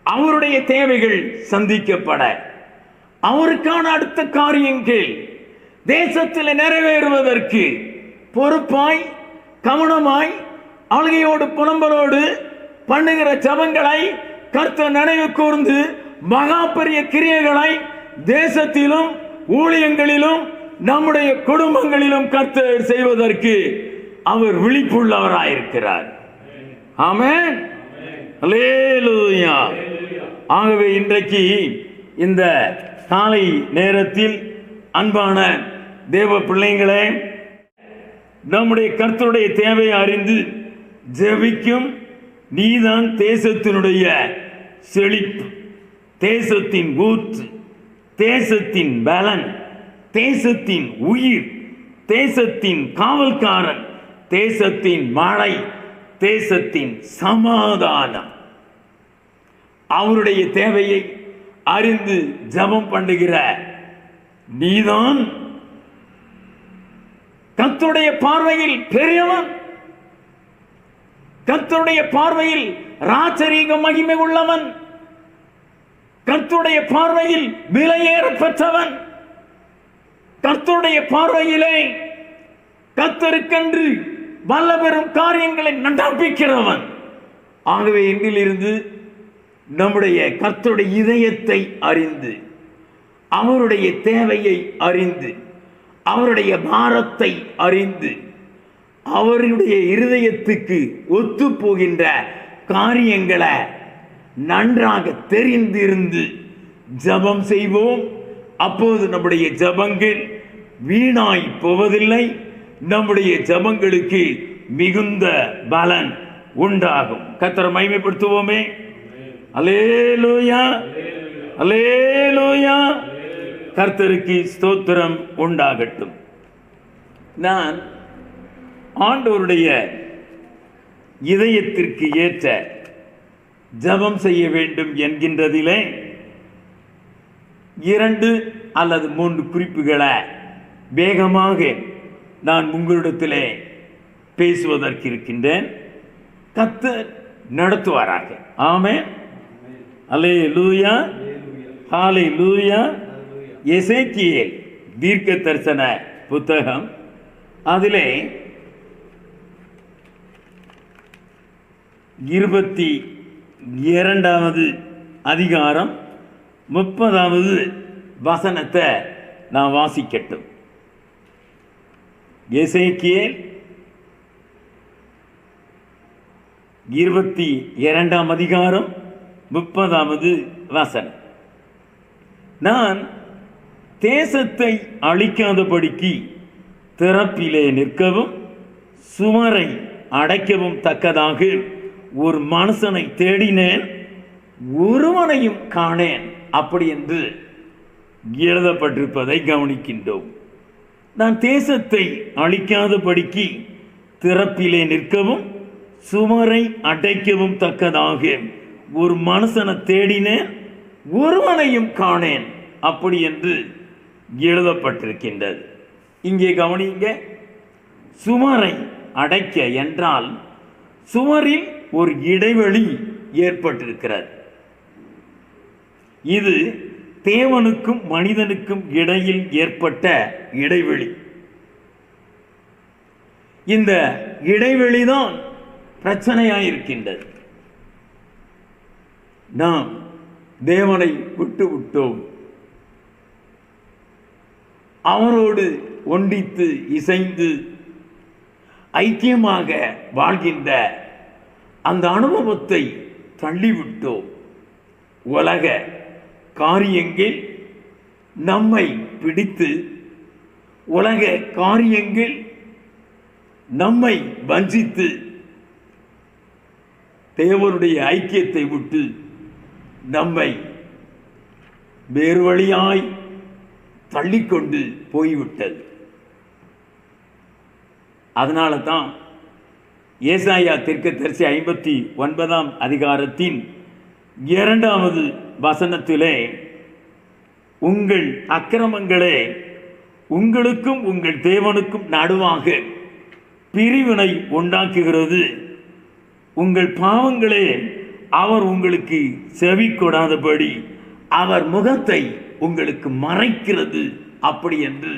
அவருடைய தேவைகள் சந்திக்கப்பட, அவருக்கான அடுத்த காரியங்கள் தேசத்தில் நிறைவேறுவதற்கு பொறுப்பாய், கவனமாய், அழுகையோடு புலம்பலோடு பண்ணுகிற ஜெபங்களை கர்த்தர் நினைவு கூர்ந்து மகா பெரிய கிரியைகளை தேசத்திலும் ஊழியங்களிலும் நம்முடைய குடும்பங்களிலும் கர்த்தர் செய்வதற்கு அவர் விழிப்புள்ளவராயிருக்கிறார். ஆமென், அல்லேலூயா. ஆகவே இன்றைக்கு இந்த காலை நேரத்தில் அன்பான தேவ பிள்ளைகளே, நம்முடைய கர்த்தருடைய தேவையை அறிந்து ஜெபிக்கும் நீதான் தேசத்தினுடைய செழிப்பு, தேசத்தின் ஊற்று, தேசத்தின் பலன், தேசத்தின் உயிர், தேசத்தின் காவல்காரன், தேசத்தின் மழை, தேசத்தின் சமாதானம். அவருடைய தேவையை அறிந்து ஜெபம் பண்ணுகிற நீதான் கர்த்தருடைய பார்வையில் பெரியவன், கர்த்தருடைய பார்வையில் ராஜரீக மகிமை உள்ளவன், கர்த்தருடைய பார்வையில் விலையேற பெற்றவன், கர்த்தருடைய பார்வையிலே கர்த்தருக்கென்று வல்ல பெறும் காரியங்களை நடப்பிக்கிறவன். ஆகவே இன்றிலிருந்து நம்முடைய கர்த்தருடைய இதயத்தை அறிந்து, அவருடைய தேவையை அறிந்து, அவருடைய பாரத்தை அறிந்து, அவருடைய இருதயத்துக்கு ஒத்து போகின்ற காரியங்களை நன்றாக தெரிந்திருந்து ஜெபம் செய்வோம். அப்போது நம்முடைய ஜெபங்கள் வீணாய் போவதில்லை. நம்முடைய ஜெபங்களுக்கு மிகுந்த பலன் உண்டாகும். கர்த்தரை மகிமைப்படுத்துவோமே. அல்லேலூயா, அல்லேலூயா. கர்த்தருக்கு ஸ்தோத்திரம் உண்டாகட்டும். நான் ஆண்டவருடைய இதயத்திற்கு ஏற்ற ஜெபம் செய்ய வேண்டும் என்கின்றதிலே 2 அல்லது 3 குறிப்புகளை வேகமாக நான் உங்களிடத்திலே பேசுவதற்கு இருக்கின்றேன். கர்த்தர் நடத்துவாராக. ஆமென், அல்லேலூயா, ஹல்லேலூயா. எசேக்கியேல் தீர்க்க தரிசன புத்தகம், அதிலே 22வது அதிகாரம் 30வது வசனத்தை நான் வாசிக்கட்டும். எசேக்கியேல் 22ஆம் அதிகாரம் 30வது வசனம். நான் தேசத்தை அழிக்காதபடிக்கு திறப்பிலே நிற்கவும் சுவரை அடைக்கவும் தக்கதாக ஒரு மனுஷனை தேடினேன், ஒருவனையும் காணேன். அப்படி என்று எழுதப்பட்டிருப்பதை கவனிக்கின்றோம். நான் தேசத்தை அழிக்காதபடிக்கு திறப்பிலே நிற்கவும் சுவரை அடைக்கவும் தக்கதாக ஒரு மனுஷனை தேடினேன், ஒருவனையும் காணேன். அப்படி என்று எழுதப்பட்டிருக்கின்றது. இங்கே கவனிங்க, சுவரை அடைக்க என்றால் சுவரில் ஒரு இடைவெளி ஏற்பட்டிருக்கிறது. இது தேவனுக்கும் மனிதனுக்கும் இடையில் ஏற்பட்ட இடைவெளி. இந்த இடைவெளிதான் பிரச்சனையாயிருக்கின்றது. நாம் தேவனை விட்டு விட்டோம். அவரோடு ஒன்றித்து இசைந்து ஐக்கியமாக வாழ்கின்ற அந்த அனுபவத்தை தள்ளிவிட்டோம். உலக காரியங்கள் நம்மை பிடித்து, உலக காரியங்கள் நம்மை வஞ்சித்து தேவனுடைய ஐக்கியத்தை விட்டு நம்மை வேறு வழியாய் தள்ளிக்கொண்டு போய்விட்டது. அதனால தான் ஏசாயா தீர்க்கதரிசி 59 அதிகாரத்தின் 2வது வசனத்திலே, உங்கள் அக்கிரமங்களே உங்களுக்கும் உங்கள் தேவனுக்கும் நடுவாக பிரிவினை உண்டாக்குகிறது, உங்கள் பாவங்களே அவர் உங்களுக்கு செவி கொடாதபடி அவர் முகத்தை உங்களுக்கு மறைக்கிறது, அப்படி என்று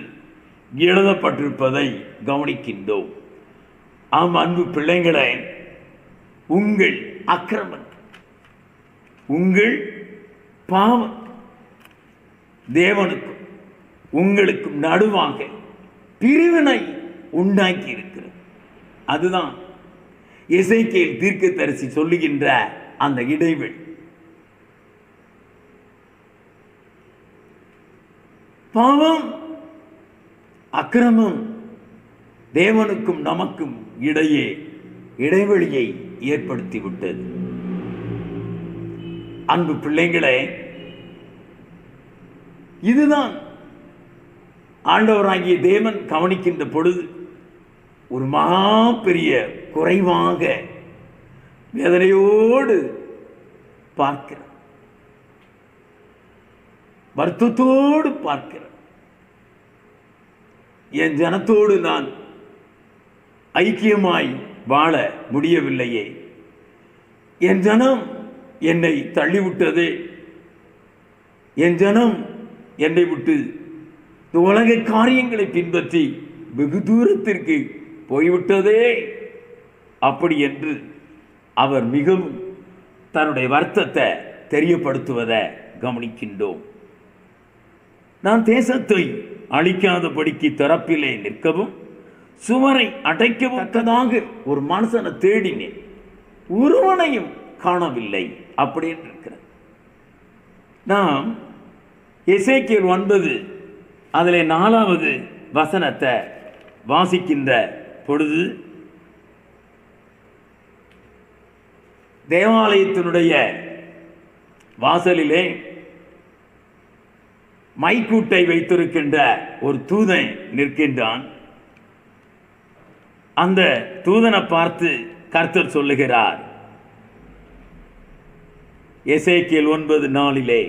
எழுதப்பட்டிருப்பதை கவனிக்கின்றோம். ஆம் அன்பு பிள்ளைகளே, உங்கள் அக்கிரமம், உங்கள் பாவம் தேவனுக்கும் உங்களுக்கும் நடுவாக பிரிவினை உண்டாக்கி இருக்கிறது. அதுதான் எசேக்கியேல் தீர்க்கதரிசி சொல்லுகின்ற அந்த இடைவெளி. பாவம், அக்கிரமம் தேவனுக்கும் நமக்கும் இடையே இடைவெளியை ஏற்படுத்திவிட்டது. அன்பு பிள்ளைகளே, இதுதான் ஆண்டவராகிய தேவன் கவனிக்கின்ற பொழுது ஒரு மகா பெரிய குறைவாக வேதனையோடு பார்க்கிறார், வருத்தத்தோடு பார்க்கிறார். என் ஜனத்தோடு நான் ஐக்கியமாய் வாழ முடியவில்லையே, என் ஜனம் என்னை தள்ளிவிட்டதே, என் ஜனம் என்னை விட்டு இந்த உலக காரியங்களை பின்பற்றி வெகு தூரத்திற்கு போய்விட்டதே, அப்படி என்று அவர் மிகவும் தன்னுடைய வருத்தத்தை தெரியப்படுத்துவதை கவனிக்கின்றோம். நான் தேசத்தை அழிக்காதபடிக்கு தரப்பிலே நிற்கவும் சுவரை அடைக்கவும் தக்கதாக ஒரு மனுஷனை தேடினேன், ஒருவனையும் காணவில்லை, அப்படி என்று இருக்கிறது. நாம் எசேக்கியேல் 9 அதில் 4வது வசனத்தை வாசிக்கின்ற பொழுது, தேவாலயத்தினுடைய வாசலிலே மைக்கூட்டை வைத்திருக்கின்ற ஒரு தூதன் நிற்கின்றான். அந்த தூதனை பார்த்து கர்த்தர் சொல்லுகிறார், எசேக்கியேல் 9:4,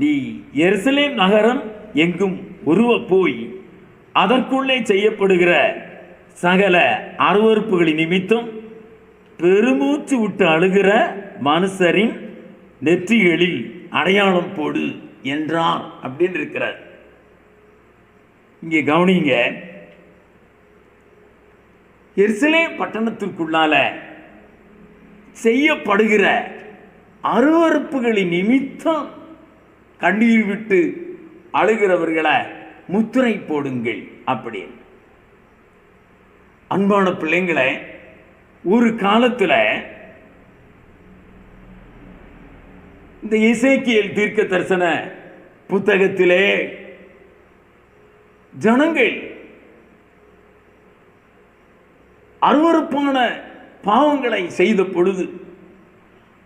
நீ எருசலேம் நகரம் எங்கும் உருவ போய் அதற்குள்ளே செய்யப்படுகிற சகல அருவருப்புகளின் நிமித்தம் பெருமூச்சு விட்டு அழுகிற மனுஷரின் நெற்றிகளில் அடையாளம் போடு என்றார், அப்படின்னு இருக்கிறார். இங்கே கவனிங்க, எருசலேம் பட்டணத்திற்குள்ளால செய்யப்படுகிற அருவருப்புகளின் நிமித்தம் கண்ணீர் விட்டு அழுகிறவர்களை முத்திரை போடுங்கள் அப்படி. அன்பான பிள்ளைங்களை, ஒரு காலத்தில் இந்த எசேக்கியேல் தீர்க்க தரிசன புத்தகத்திலே ஜனங்கள் அருவருப்பான பாவங்களை செய்த பொழுது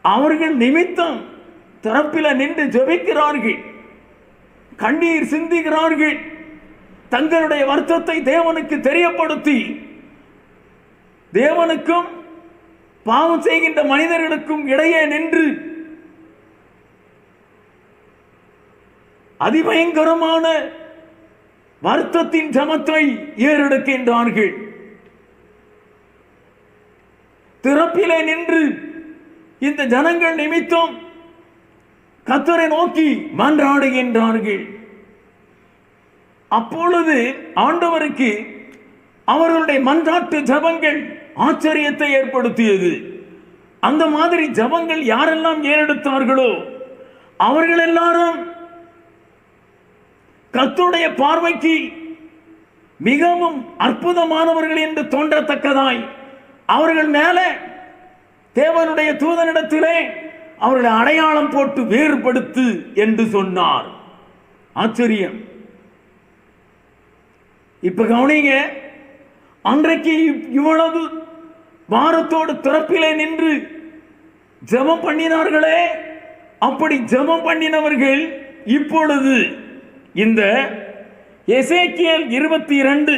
அவர்கள் நிமித்தம் தரப்பில் நின்று ஜெபிக்கிறார்கள், கண்ணீர் சிந்துகிறார்கள், தங்களுடைய வருத்தத்தை தேவனுக்கு தெரியப்படுத்தி தேவனுக்கும் பாவம் செய்கின்ற மனிதர்களுக்கும் இடையே நின்று அதிபயங்கரமான வருத்தத்தின் ஜெபத்தை ஏறெடுக்கின்றார்கள். திறப்பிலே நின்று இந்த ஜனங்கள் நிமித்தம் கர்த்தரை நோக்கி மன்றாடுகின்றார்கள். அப்பொழுது ஆண்டவருக்கு அவர்களுடைய மன்றாட்டு ஜெபங்கள் ஆச்சரியத்தை ஏற்படுத்தியது. அந்த மாதிரி ஜெபங்கள் யாரெல்லாம் ஏறெடுத்தார்களோ அவர்கள் எல்லாரும் கர்த்தருடைய பார்வைக்கு மிகவும் அற்புதமானவர்கள் என்று தோன்றத்தக்கதாய் அவர்கள் மேலே தேவனுடைய தூதனிடத்திலே அவர்களை அடையாளம் போட்டு வேறுபடுத்து என்று சொன்னார். ஆச்சரியம். இப்ப கவனிங்க, அன்றைக்கு இவ்வளவு வாரத்தோடு திறப்பிலே நின்று ஜெபம் பண்ணினார்களே, அப்படி ஜெபம் பண்ணினவர்கள் இப்பொழுது இந்த எசேக்கியேல் 22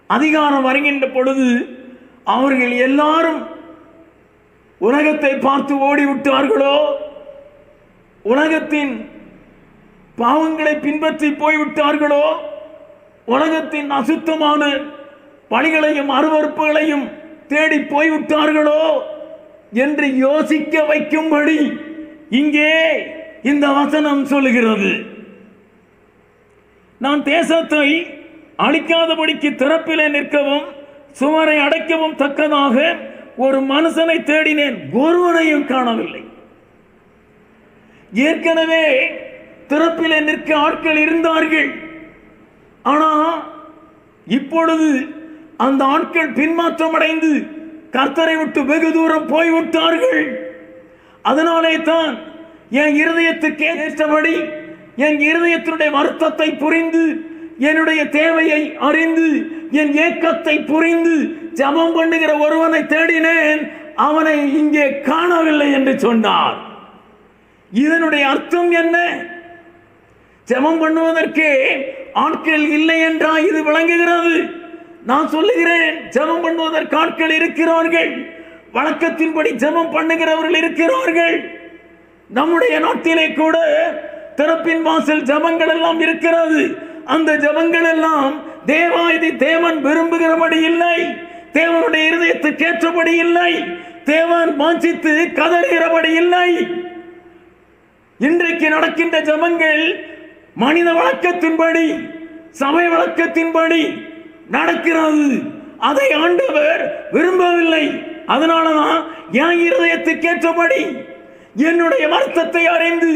அதிகாரம் வருகின்ற பொழுது அவர்கள் எல்லாரும் உலகத்தை பார்த்து ஓடிவிட்டார்களோ, உலகத்தின் பாவங்களை பின்பற்றி போய்விட்டார்களோ, உலகத்தின் அசுத்தமான பழிகளையும் அருவருப்புகளையும் தேடி போய்விட்டார்களோ என்று யோசிக்க வைக்கும்படி இங்கே இந்த வசனம் சொல்லுகிறது. நான் தேசத்தை அழிக்காதபடிக்கு திறப்பிலே நிற்கவும் சுவரை அடைக்கவும் தக்கதாக ஒரு மனுஷனை தேடினேன், ஒருவனையும் காணவில்லை. ஏற்கனவே திறப்பிலே நிற்க ஆட்கள் இருந்தார்கள். ஆனால் இப்பொழுது அந்த ஆட்கள் பின்மாற்றம் அடைந்து கர்த்தரை விட்டு வெகு தூரம் போய்விட்டார்கள். அதனாலே தான் என் இருதயத்துக்கு ஏற்றபடி என் இருதயத்தினுடைய வருத்தத்தை புரிந்து என்னுடைய தேவையை அறிந்து என் ஏக்கத்தை புரிந்து ஜெபம் பண்ணுகிற ஒருவனை தேடினேன், அவனை இங்கே காணவில்லை என்று சொன்னார். இதனுடைய அர்த்தம் என்ன? ஜெபம் பண்ணுவதற்கு ஆட்கள் இல்லை என்றா இது விளங்குகிறது? நான் சொல்லுகிறேன், ஜெபம் பண்ணுவதற்கு ஆட்கள் இருக்கிறார்கள். வழக்கத்தின்படி ஜெபம் பண்ணுகிறவர்கள் இருக்கிறார்கள். நம்முடைய நாட்டிலே கூட திறப்பின் வாசல் ஜெபங்கள் எல்லாம் இருக்கிறது. அந்த ஜெபங்கள் எல்லாம் தேவாதி தேவன் விரும்புகிறபடி இல்லை, தேவனுடைய இருதயத்துக்கு ஏற்றபடி இல்லை, தேவன் வாஞ்சித்து கதறுகிறபடி இல்லை. இன்றைக்கு நடக்கின்ற ஜெபங்கள் மனித வழக்கத்தின்படி சபை வழக்கத்தின்படி நடக்கிறது. அதை ஆண்டவர் விரும்பவில்லை. அதனாலதான் என் இருதயத்துக்கு ஏற்றபடி என்னுடைய வருத்தத்தை அறிந்து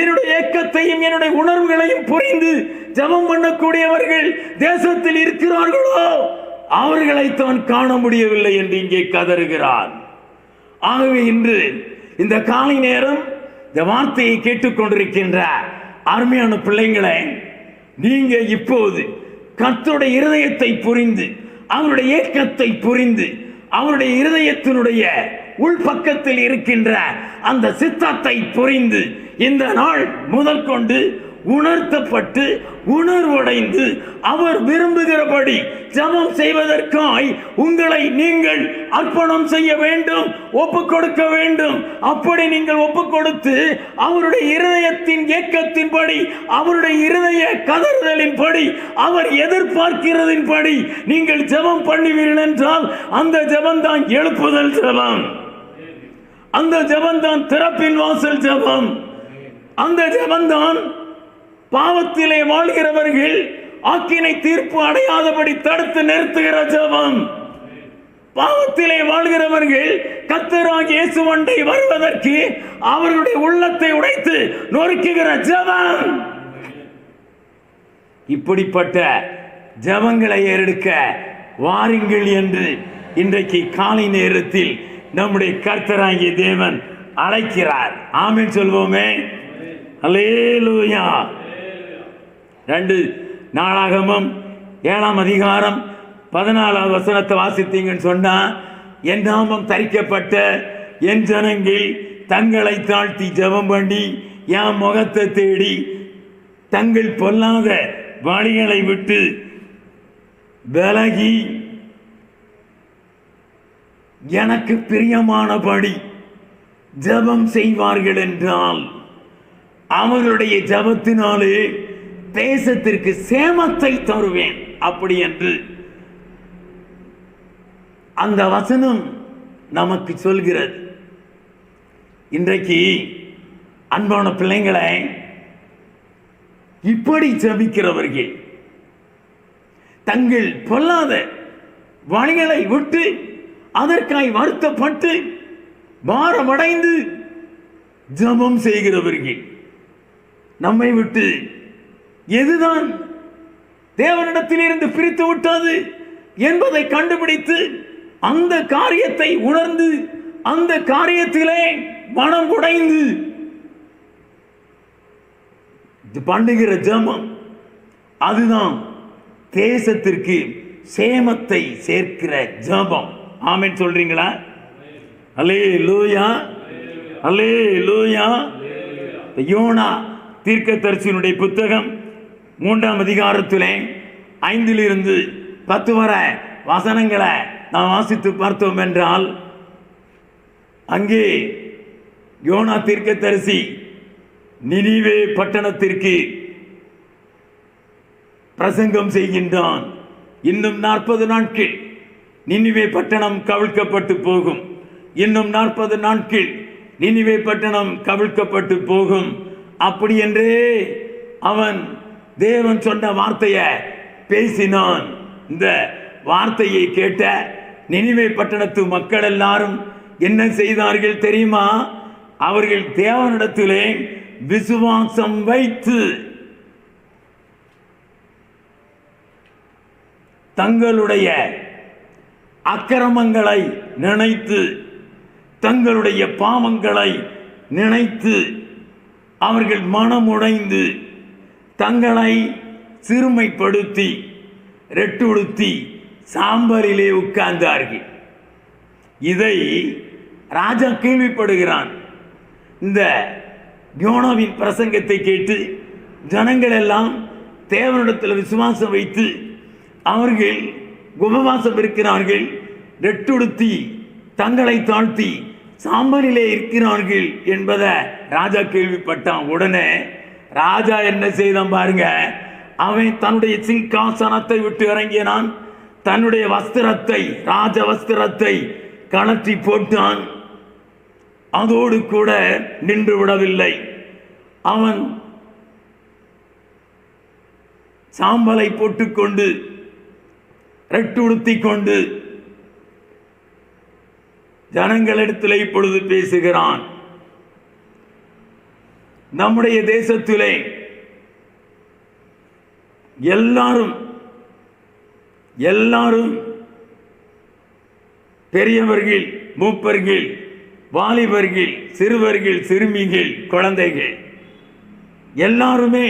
என்னுடைய ஏக்கத்தையும் என்னுடைய உணர்வுகளையும் புரிந்து ஜெபம் பண்ணக்கூடியவர்கள் தேசத்தில் இருக்கிறார்களோ அவர்களை தான் காண முடியவில்லை என்று இங்கே கதறுகிறார். ஆகவே இன்று இந்த காலை நேரம் இந்த வார்த்தையை கேட்டுக்கொண்டிருக்கின்ற அருமையான பிள்ளைகளை, நீங்க இப்போது கர்த்தருடைய இருதயத்தை புரிந்து அவருடைய ஏக்கத்தை புரிந்து அவருடைய இருதயத்தினுடைய உள்பக்கத்தில் இருக்கின்ற அந்த சித்தத்தை புரிந்து இந்த நாள் முதல் கொண்டு உணர்த்தப்பட்டு உணர்வடைந்து அவர் விரும்புகிறபடி ஜெபம் செய்வதற்காய் உங்களை நீங்கள் அர்ப்பணம் செய்ய வேண்டும், ஒப்புக் கொடுக்க வேண்டும். அப்படி நீங்கள் ஒப்புக் கொடுத்து அவருடைய இருதயத்தின் ஏக்கத்தின்படி அவருடைய இருதய கதறுதலின்படி அவர் எதிர்பார்க்கிறதின்படி நீங்கள் ஜெபம் பண்ணுவீர்கள் என்றால் அந்த ஜெபம் தான் எழுப்புதல் ஜெபம், அந்த ஜெபம் தான் திறப்பின் வாசல் ஜெபம், அந்த ஜெபம் தான் பாவத்திலே வாழ்கிறவர்கள் ஆக்கினை தீர்ப்பு அடையாதபடி தடுத்து நிறுத்துகிற ஜெபம். பாவத்திலே வாழ்கிறவர்கள் கர்த்தராகிய இயேசுவண்டை வருவதற்கு அவர்களுடைய உள்ளத்தை உடைத்து நொறுக்குகிற ஜெபம். இப்படிப்பட்ட ஜெபங்களை ஏறெடுக்க வாருங்கள் என்று இன்றைக்கு காலை நேரத்தில் நம்முடைய கர்த்தராகிய தேவன் அழைக்கிறார். ஆமென் சொல்வோமே. அல்லேலூயா. 2 நாளாகமம் 7ஆம் அதிகாரம் 14வது வசனத்தை வாசித்தீங்கன்னு சொன்னா, என் நாமம் தரிக்கப்பட்ட என் ஜனங்கள் தங்களை தாழ்த்தி ஜெபம் பண்ணி என் முகத்தை தேடி தங்கள் பொல்லாத வழிகளை விட்டு விலகி எனக்கு பிரியமானபடி ஜெபம் செய்வார்கள் என்றால் அவர்களுடைய ஜெபத்தினாலே தேசத்திற்கு சேமத்தை தருவேன் அப்படி என்று அந்த வசனம் நமக்கு சொல்கிறது. இன்றைக்கு அன்பான பிள்ளைங்களை, இப்படி ஜெபிக்கிறவர்கள் தங்கள் பொல்லாத வழிகளை விட்டு அதற்காய் வருத்தப்பட்டு பாரமடைந்து ஜெபம் செய்கிறவர்கள், நம்மை விட்டு எதுதான் தேவனிடத்தில் இருந்து பிரித்து விட்டது என்பதை கண்டுபிடித்து அந்த காரியத்தை உணர்ந்து அந்த காரியத்திலே மனம் உடைந்து பண்ணுகிற ஜெபம், அதுதான் தேசத்திற்கு சேமத்தை சேர்க்கிற ஜெபம். ஆமென் சொல்றீங்களா? அல்லேலூயா, அல்லேலூயா. யோனா தீர்க்கதரிசியினுடைய புத்தகம் 3ஆம் அதிகாரத்திலே 5 to 10 வரை வசனங்களை நாம் வாசித்து பார்த்தோம் என்றால், அங்கே யோனா தீர்க்கதரிசி நினிவே பட்டணத்திற்கு பிரசங்கம் செய்கின்றான். இன்னும் 40 நாட்கள் நினிவே பட்டணம் கவிழ்க்கப்பட்டு போகும், இன்னும் 40 நாட்கள் நினிவே பட்டணம் கவிழ்க்கப்பட்டு போகும். அப்படி என்றே அவன் தேவன் சொன்ன வார்த்தையை பேசினான். இந்த வார்த்தையை கேட்ட நினிவே பட்டணத்து மக்கள் எல்லாரும் என்ன செய்தார்கள் தெரியுமா? அவர்கள் தேவனிடத்திலே விசுவாசம் வைத்து தங்களுடைய அக்கிரமங்களை நினைத்து தங்களுடைய பாவங்களை நினைத்து அவர்கள் மனமுடைந்து தங்களை சிறுமைப்படுத்தி ரெட்டுடுத்தி சாம்பலிலே உட்கார்ந்தார்கள். இதை ராஜா கேள்விப்படுகிறான். இந்த யோனாவின் பிரசங்கத்தை கேட்டு ஜனங்கள் எல்லாம் தேவனிடத்தில் விசுவாசம் வைத்து அவர்கள் உபவாசம் இருக்கிறார்கள், ரெட்டுடுத்தி தங்களை தாழ்த்தி சாம்பலிலே இருக்கிறார்கள் என்பதை ராஜா கேள்விப்பட்டான். உடனே ராஜா என்ன செய்தான் பாருங்க, அவன் தன்னுடைய சிங்காசனத்தை விட்டு இறங்கினான், தன்னுடைய வஸ்திரத்தை ராஜ வஸ்திரத்தை கழற்றி போட்டான். அதோடு கூட நின்று விடவில்லை. அவன் சாம்பலை போட்டுக்கொண்டு ரெட்டுடுத்தி கொண்டு ஜனங்களிடத்தில் இப்பொழுது பேசுகிறான். நம்முடைய தேசத்திலே எல்லாரும் பெரியவர்கள், மூப்பர்கள், வாலிபர்கள், சிறுவர்கள், சிறுமிகள், குழந்தைகள் எல்லாருமே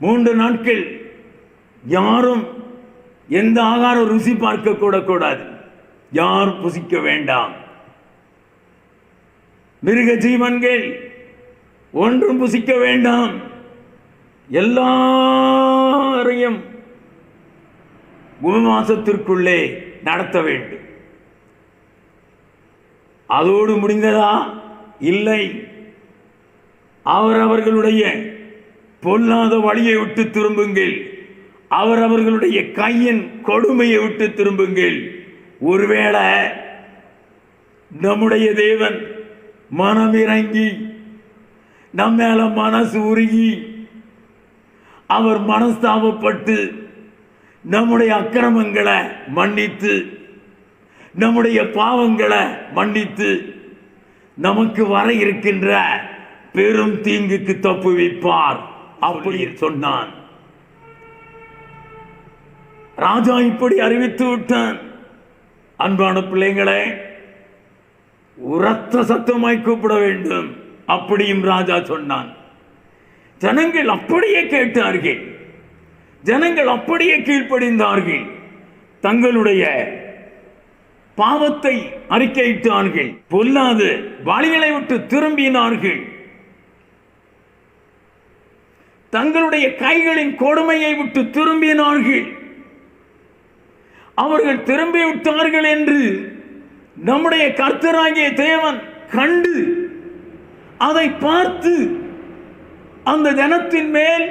3 நாட்கள் யாரும் எந்த ஆகாரம் ருசி பார்க்க கூடாது, யாரும் புசிக்க வேண்டாம். மிருக ஜீவன்கள் ஒன்றும் புசிக்க வேண்டாம். எல்லாரையும் உபவாசத்திற்குள்ளே நடத்த வேண்டும். அதோடு முடிந்ததா? இல்லை. அவர்களுடைய பொல்லாத வழியை விட்டு திரும்புங்கள், அவர்களுடைய கையின் கொடுமையை விட்டு திரும்புங்கள். ஒருவேளை நம்முடைய தேவன் மனமிறங்கி நம்ம மேல மனசு உருகி அவர் மனஸ்தாபப்பட்டு நம்முடைய அக்கிரமங்களை மன்னித்து நம்முடைய பாவங்களை மன்னித்து நமக்கு வர இருக்கின்ற பெரும் தீங்குக்கு தப்புவிப்பார் அப்படி சொன்னான். ராஜா இப்படி அறிவித்து விட்டான். அன்பான பிள்ளைங்களே, உரத்த சத்தமாய் கூப்பிட வேண்டும் அப்படியும் ராஜா சொன்னான். ஜனங்கள் அப்படியே கேட்டார்கள், ஜனங்கள் அப்படியே கீழ்ப்படிந்தார்கள், தங்களுடைய பாவத்தை அறிக்கையிட்டார்கள், பொல்லாத வழிகளை விட்டு திரும்பினார்கள், தங்களுடைய கைகளின் கொடுமையை விட்டு திரும்பினார்கள். அவர்கள் திரும்பிவிட்டார்கள் என்று நம்முடைய கர்த்தராகிய தேவன் கண்டு அதை பார்த்து அந்த ஜனத்தின் மேல்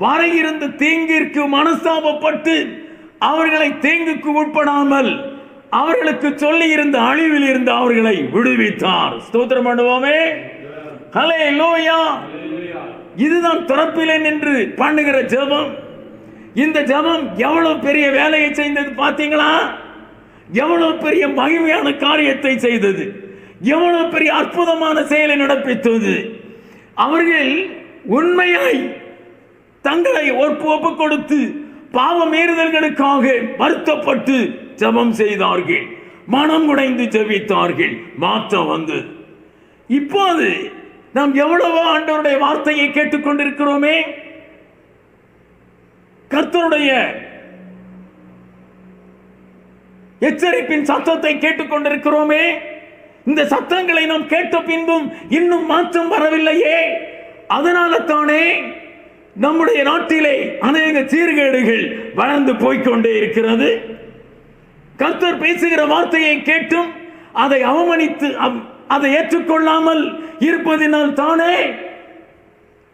வர இருந்த தீங்கிற்கு மனஸ்தாபப்பட்டு அவர்களை தீங்குக்கு உட்படாமல் அவர்களுக்கு சொல்லி இருந்த அழிவில் இருந்து அவர்களை விடுவித்தார். ஸ்தோத்திரம் பண்ணுவோமே. ஹல்லேலூயா. இதுதான் திறப்பிலே நின்று பண்ணுகிற ஜெபம். இந்த ஜெபம் எவ்வளவு பெரிய வேலையை செய்தது பார்த்தீங்களா? எவ்வளவு பெரிய மகிமையான காரியத்தை செய்தது, எவ்வளவு பெரிய அற்புதமான செயலை நடப்பித்தது. அவர்கள் உண்மையாய் தங்களை ஒப்பு கொடுத்து பாவ மீறுதல்களுக்காக வருத்தப்பட்டு ஜெபம் செய்தார்கள், மனம் உடைந்து ஜெபித்தார்கள், மாற்றம் வந்தது. இப்போது நாம் எவ்வளவோ ஆண்டவருடைய வார்த்தையை கேட்டுக்கொண்டிருக்கிறோமே, கர்த்தருடைய எச்சரிப்பின் சத்தத்தை கேட்டுக்கொண்டிருக்கிறோமே. இந்த சத்தங்களை நாம் கேட்ட பின்பும் இன்னும் மாற்றம் வரவில்லையே. அதனால தானே நம்முடைய நாட்டிலே அநேக சீர்கேடுகள் வளர்ந்து போய்கொண்டே இருக்கிறது. கர்த்தர் பேசுகிற வார்த்தையை கேட்டும் அதை அவமதித்து அதை ஏற்றுக்கொள்ளாமல் இருப்பதினால் தானே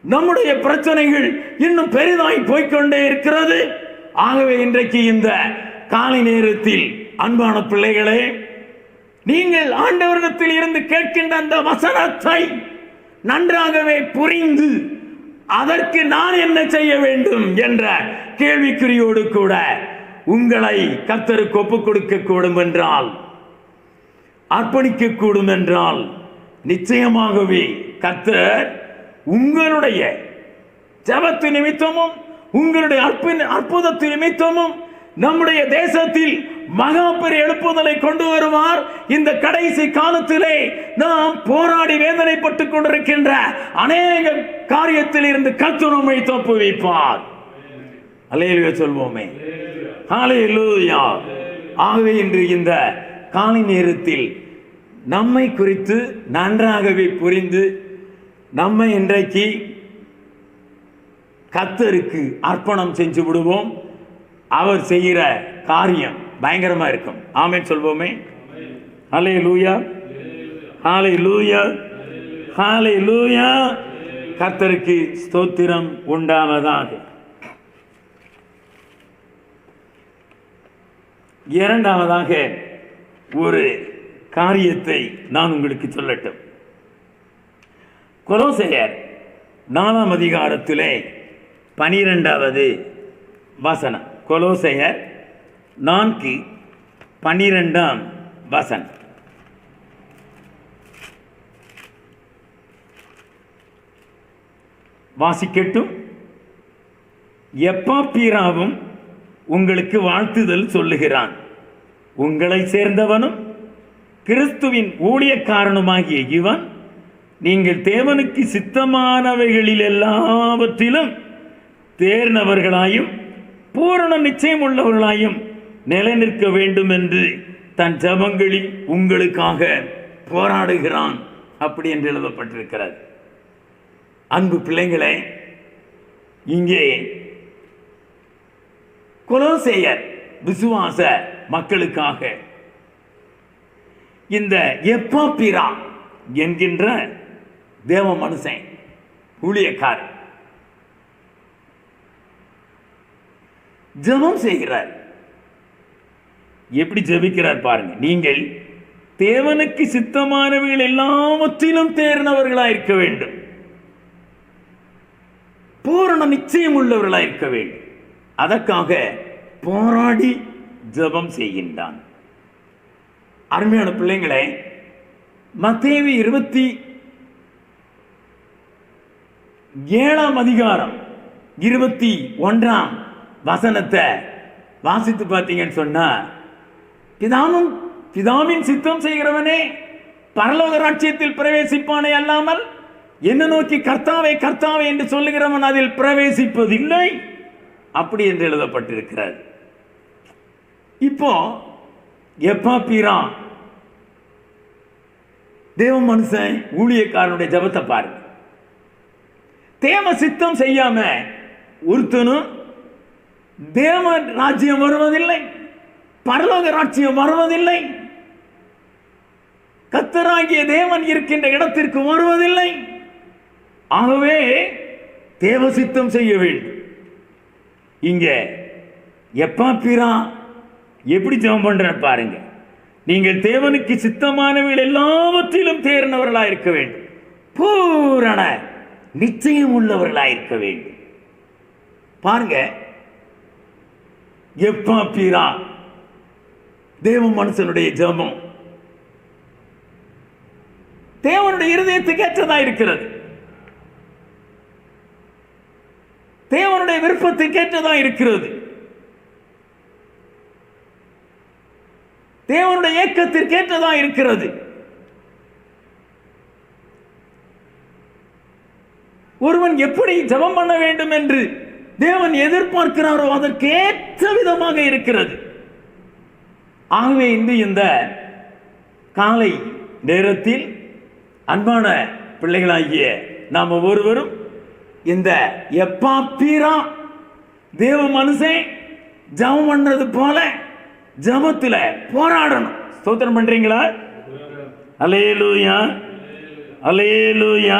நம்முடைய பிரச்சனைகள் இன்னும் பெரிதாய் போய்கொண்டே இருக்கிறது. ஆகவே இன்றைக்கு இந்த காலை நேரத்தில் அன்பான பிள்ளைகளே, நீங்கள் ஆண்டவரிடத்தில் இருந்து கேட்கின்ற அந்த வசனத்தை நன்றாகவே புரிந்து அதற்கு நான் என்ன செய்ய வேண்டும் என்ற கேள்விக்குறியோடு கூட உங்களை கர்த்தருக்கு ஒப்புக் கொடுக்க கூடும் என்றால், அர்ப்பணிக்க கூடும் என்றால், நிச்சயமாகவே கர்த்தர் உங்களுடைய ஜெபத்து நிமித்தமும் உங்களுடைய அற்புதத்து நிமித்தமும் நம்முடைய தேசத்தில் மகா பெரிய எழுப்புதலை கொண்டு வருவார். இந்த கடைசி காலத்திலே நாம் போராடி வேதனைப்பட்டுக் கொண்டிருக்கின்ற அநேக காரியத்தில் இருந்து கர்த்தர் நம்மை தப்புவிப்பார். அல்லேலூயா சொல்வோமே. ஹல்லேலூயா. ஆகவே இன்று இந்த காலை நேரத்தில் நம்மை குறித்து நன்றாகவே புரிந்து நம்மை இன்றைக்கு கர்த்தருக்கு அர்ப்பணம் செஞ்சு விடுவோம். அவர் செய்கிற காரியம் பயங்கரமா இருக்கும். ஆமென் சொல்வோமே. ஹல்லேலூயா, ஹல்லேலூயா, ஹல்லேலூயா. கர்த்தருக்கு ஸ்தோத்திரம் உண்டாவதாக. இரண்டாவதாக ஒரு காரியத்தை நான் உங்களுக்கு சொல்லட்டும். கொலோசையர் 4ஆம் அதிகாரத்திலே 12வது வசனம். கொலோசையர் 4:12 வசனம். வாசிக்கட்டும். எப்பாப்பிராவும் உங்களுக்கு வாழ்த்துதல் சொல்லுகிறான். உங்களை சேர்ந்தவனும் கிறிஸ்துவின் ஊழியக்காரனுமாகிய இவன் நீங்கள் தேவனுக்கு சித்தமானவைகளில் எல்லாவற்றிலும் தேர்ந்தவர்களாயும் பூரண நிச்சயம் உள்ளவர்களாயும் நிலை நிற்க வேண்டும் என்று தன் ஜெபங்களில் உங்களுக்காக போராடுகிறான். அப்படி என்று எழுதப்பட்டிருக்கிறது. அன்பு பிள்ளைகளே, இங்கே கொலோசையர் விசுவாச மக்களுக்காக இந்த எப்பாப்பிரா என்கின்ற தேவ மனுஷன் ஊழியக்காரர் ஜெபம் செய்கிறார். எப்படி ஜெபிக்கிறார் பாருங்க. நீங்கள் தேவனுக்கு சித்தமானவர்கள் எல்லாவற்றிலும் தேர்ந்தவர்களாயிருக்க வேண்டும், பூரண நிச்சயம் உள்ளவர்களாயிருக்க வேண்டும். அதற்காக போராடி ஜெபம் செய்கின்றான். அருமையான பிள்ளைங்களே, மத்தேயு 27ஆம் அதிகாரம் 21ஆம் வசனத்தை வாசித்து பார்த்தீங்கன்னு சொன்னா, பிதாவின் சித்தம் செய்கிறவனே பரலோக ராஜ்யத்தில் பிரவேசிப்பானே அல்லாமல் என்ன நோக்கி கர்த்தாவே கர்த்தாவே என்று சொல்லுகிறவன் அதில் பிரவேசிப்பதில்லை, அப்படி என்று எழுதப்பட்டிருக்கிறது. இப்போ எப்பாப்பிரா தேவ மனுஷன் ஊழியக்காரனுடைய ஜெபத்தை பாருங்க. தேவ சித்தம் செய்யாம ஒருத்தனும் தேவ ராஜ்யம் வருவதில்லை, பரலோக ராஜ்யம் வருவதில்லை, கர்த்தராகிய தேவன் இருக்கின்ற இடத்திற்கு வருவதில்லை. ஆகவே தேவ சித்தம் செய்ய வேண்டும். இங்க எப்பாப்பிரா எப்படி ஜெபம் பண்ற பாருங்க. நீங்கள் தேவனுக்கு சித்தமானவர்கள் எல்லாவற்றிலும் தேர்ந்தவர்களாக இருக்க வேண்டும், பூரண நிச்சயம் உள்ளவர்களாக இருக்க வேண்டும். பாருங்க, எப்பாப்பிரா தேவ மனுஷனுடைய ஜெபம் தேவனுடைய இருதயத்துக்கு ஏற்றதா இருக்கிறது, தேவனுடைய விருப்பத்துக்கு ஏற்றதா இருக்கிறது, தேவனுடைய ஏக்கத்திற்கு ஏற்றதா இருக்கிறது. ஒருவன் எப்படி ஜெபம் பண்ண வேண்டும் என்று தேவன் எதிர்பார்க்கிறாரோ அதற்கு ஏற்ற விதமாக இருக்கிறது. ஆகவே இந்த காலை நேரத்தில் அன்பான பிள்ளைகளாகிய நாம் ஒவ்வொருவரும் இந்த எப்பாப்பிரா தேவ மனுஷன் ஜெபம் பண்றது போல ஜெபத்துல போராடணும். ஸ்தோத்திரம் பண்றீங்களா? அல்லேலூயா, அல்லேலூயா,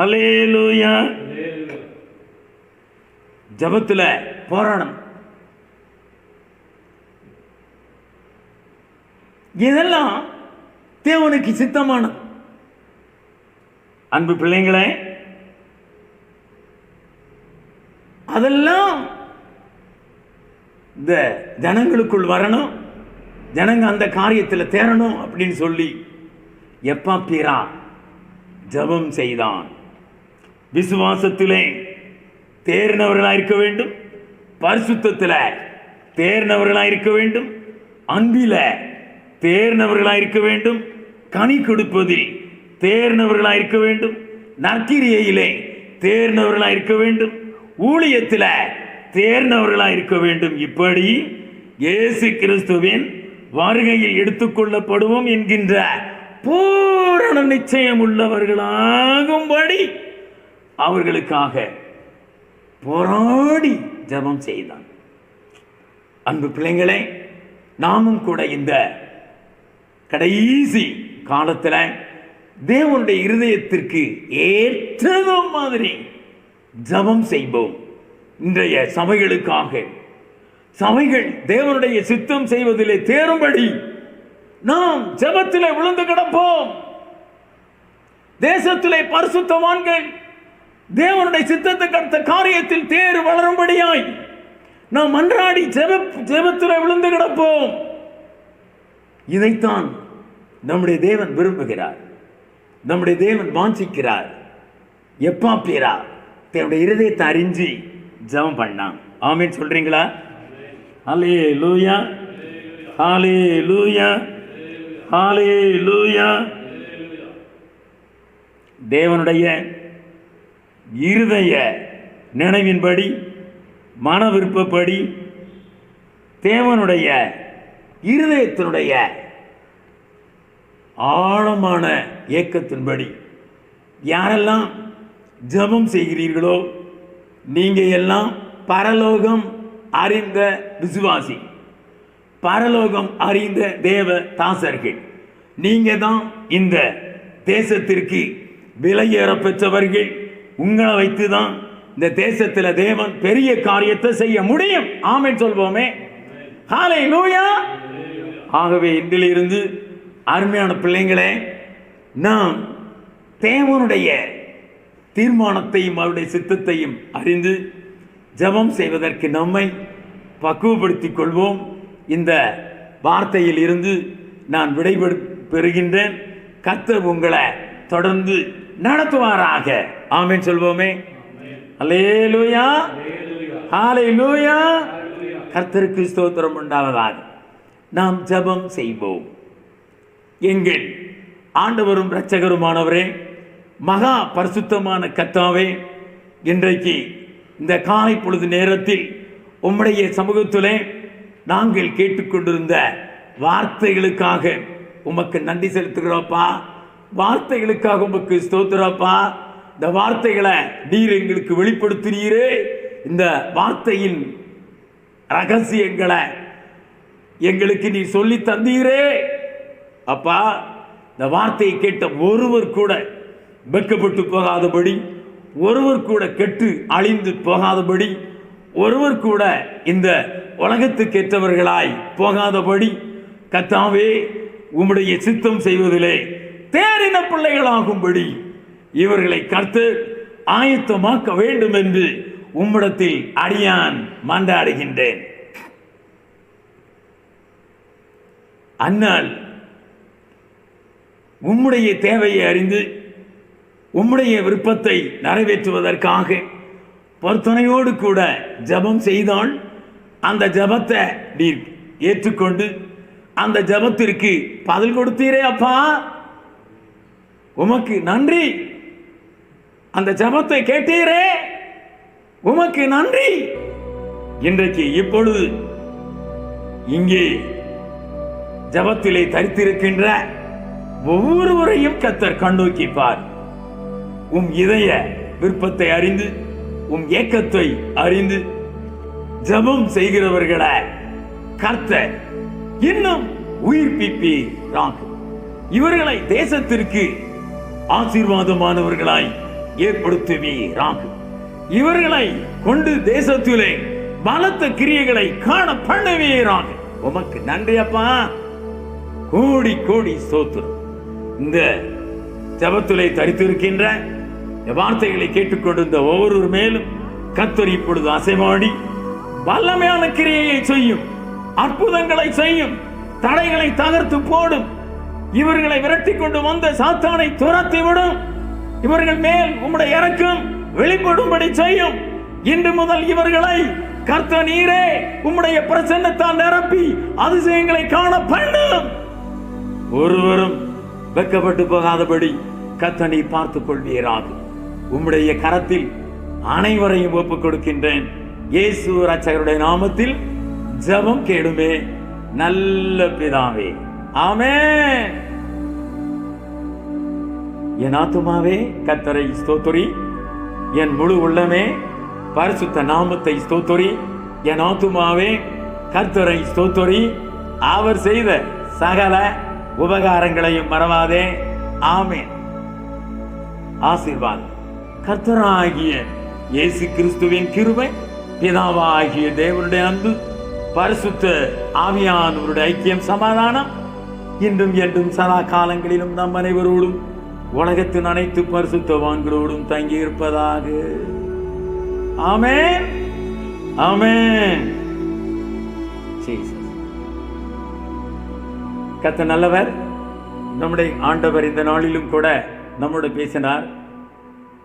அல்லேலூயா. ஜெபத்துல போராடணும். இதெல்லாம் தேவனுக்கு சித்தமானது. அன்பு பிள்ளைங்களே, அதெல்லாம் இந்த ஜனங்களுக்குள் வரணும், ஜனங்க அந்த காரியத்தில் தேரணும் அப்படின்னு சொல்லி எப்பாப்பிரா ஜெபம் செய்தான். விசுவாசத்திலே தேர்ந்தவர்களாக இருக்க வேண்டும், பரிசுத்தத்தில் தேர்ந்தவர்களாக இருக்க வேண்டும், அன்பில தேர்ந்தவர்களாக இருக்க வேண்டும், கனி கொடுப்பதில் தேர்ந்தவர்களாக இருக்க வேண்டும், நற்கிரியையிலே தேர்ந்தவர்களாக இருக்க வேண்டும், ஊழியத்தில் தேர்ந்தவர்களாக இருக்க வேண்டும். இப்படி இயேசு கிறிஸ்துவின் வருகையில் எடுத்துக்கொள்ளப்படுவோம் என்கின்ற பூரண நிச்சயம் உள்ளவர்களாகும்படி அவர்களுக்காக போராடி ஜெபம் செய்தான். அன்பு பிள்ளைங்களே, நாமும் கூட இந்த கடைசி காலத்தில் தேவனுடைய இருதயத்திற்கு ஏற்ற மாதிரி ஜெபம் செய்வோம். இன்றைய சபைகளுக்காக, சபைகள் தேவனுடைய சித்தம் செய்வதிலே தேரும்படி நாம் ஜெபத்திலே விழுந்து கிடப்போம். தேசத்திலே பரிசுத்தவான்கள் தேவனுடைய சித்தத்துக்கு அடுத்த காரியத்தில் தேர் வளரும்படியாய் நாம் அன்றாடி ஜெபத்திலே விழுந்து கிடப்போம். இதைத்தான் நம்முடைய தேவன் விரும்புகிறார், நம்முடைய தேவன் வாஞ்சிக்கிறார். எப்பாப்பிரா தேவனுடைய இருதயத்தை அறிஞ்சு ஜெபம் பண்ணான். ஆமென் சொல்றீங்களா? அல்லேலூயா, அல்லேலூயா, அல்லேலூயா. தேவனுடைய இருதய நினைவின்படி, மன விருப்பப்படி, தேவனுடைய இருதயத்தினுடைய ஆழமான ஏக்கத்தின்படி யாரெல்லாம் ஜெபம் செய்கிறீர்களோ நீங்க எல்லாம் பரலோகம் அறிந்த விசுவாசி, பரலோகம் அறிந்த தேவ தாசர்கள். நீங்க தான் இந்த தேசத்திற்கு விலையேற பெற்றவர்கள். உங்களை வைத்து தான் இந்த தேசத்தில் தேவன் பெரிய காரியத்தை செய்ய முடியும். ஆமென் சொல்வோமே. ஹல்லேலூயா. ஆகவே இன்றிலிருந்து அருமையான பிள்ளைங்களே, நாம் தேவனுடைய தீர்மானத்தையும் அவருடைய சித்தத்தையும் அறிந்து ஜெபம் செய்வதற்கு நம்மை பக்குவப்படுத்திக் கொள்வோம். இந்த வார்த்தையில் இருந்து நான் விடைபெறுகின்றேன். கர்த்தர் உங்களை தொடர்ந்து நடத்துவாராக. ஆமென் சொல்வோமே. அல்லேலூயா, ஹல்லேலூயா. கர்த்தருக்கு ஸ்தோத்திரம் உண்டாவதாக. நாம் ஜெபம் செய்வோம். எங்கள் ஆண்டவரும் இரட்சகருமானவரே, மகா பரிசுத்தமான கர்த்தாவே, இன்றைக்கு இந்த காலை பொழுது நேரத்தில் உம்முடைய சமூகத்திலே நாங்கள் கேட்டுக்கொண்டிருந்த வார்த்தைகளுக்காக உமக்கு நன்றி செலுத்துகிறோப்பா. வார்த்தைகளுக்காக உமக்கு ஸ்தோத்திரப்பா. இந்த வார்த்தைகளை நீர் எங்களுக்கு வெளிப்படுத்துகிறீரே, இந்த வார்த்தையின் ரகசியங்களை எங்களுக்கு நீ சொல்லி தந்தீரே அப்பா. இந்த வார்த்தையை கேட்ட ஒருவர் கூட வெட்கப்பட்டு போகாதபடி, ஒருவர் கூட கெட்டு அழிந்து போகாதபடி ஒருவர் கூட இந்த உலகத்துக்கு ஏற்றவர்களாய் போகாதபடி கர்த்தாவே உம்முடைய சித்தம் செய்வதிலே தேறின பிள்ளைகளாகும்படி இவர்களை கர்த்தர் ஆயத்தமாக்க வேண்டும் என்று உம்மிடத்தில் அடியான் மன்றாடுகின்றேன். அந்நாள் உம்முடைய தேவையை அறிந்து உம்முடைய விருப்பத்தை நிறைவேற்றுவதற்காக பொருத்தனையோடு கூட ஜபம் செய்தால் அந்த ஜபத்தை நீர் ஏற்றுக்கொண்டு அந்த ஜபத்திற்கு பதில் கொடுத்தீரே அப்பா, உமக்கு நன்றி. அந்த ஜபத்தை கேட்டீரே, உமக்கு நன்றி. இன்றைக்கு இப்பொழுது இங்கே ஜபத்திலே தரித்திருக்கின்ற ஒவ்வொருவரையும் கர்த்தர் கண்ணோக்கிப்பார். உம் இதய விருப்பத்தை அறிந்து உம் ஏக்கத்தை அறிந்து ஜபம் செய்கிறவர்களை கர்த்தர் இன்னும் உயிர்ப்பிப்பீராக. இவர்களை தேசத்திற்கு ஆசீர்வாதமானவர்களாய் ஏற்படுத்துவீராக. இவர்களை கொண்டு தேசத்திலே பலத்த கிரியைகளை காண பண்ணுவீராக. உமக்கு நன்றி அப்பா, கோடி கோடி ஸ்தோத்திரம். இந்த ஜபத்திலே தரித்திருக்கின்ற வார்த்தைகளை கேட்டுக்கொண்டிருந்த ஒவ்வொரு மேலும் கர்த்தர் இப்பொழுது அசைவாடி வல்லமையான கிரியையை செய்யும், அற்புதங்களை செய்யும், தடைகளை தகர்த்து போடும். இவர்களை விரட்டி கொண்டு வந்த சாத்தானை துரத்தி விடும். இவர்கள் மேல் உம்முடைய இரக்கம் வெளிப்படும்படி செய்யும். இன்று முதல் இவர்களை கர்த்தர் நீரே உம்முடைய பிரசன்னத்தால் நிரப்பி அதிசயங்களை காண பண்ணும். ஒருவரும் வெட்கப்பட்டு போகாதபடி கர்த்தர் நீர் பார்த்துக் கொள்வீராக. உம்முடைய கரத்தில் அனைவரையும் ஒப்புக் கொடுக்கின்றேன். இயேசு ரட்சகருடைய நாமத்தில் ஜெபம் கேளுமே நல்ல பிதாவே, ஆமென். என் ஆத்துமாவே கர்த்தரை ஸ்தோத்திரி, என் முழு உள்ளமே பரிசுத்த நாமத்தை ஸ்தோத்திரி. என் ஆத்துமாவே கர்த்தரை ஸ்தோத்திரி, அவர் செய்த சகல உபகாரங்களையும் மறவாதே. ஆமென். ஆசீர்வாதம். கர்த்தராகிய இயேசு கிறிஸ்துவின் கிருபை, பிதாவாகிய தேவனுடைய அன்பு, பரிசுத்த ஆவியானவருடைய ஐக்கியம், சமாதானம் இன்றும் என்றும் சதா காலங்களிலும் நம் அனைவரோடும் உலகத்தின் அனைத்து பரிசுத்தவான்களோடும் தங்கி இருப்பதாக. ஆமென், ஆமென். கர்த்தர் நல்லவர். நம்முடைய ஆண்டவர் இந்த நாளிலும் கூட நம்மோடு பேசினார்.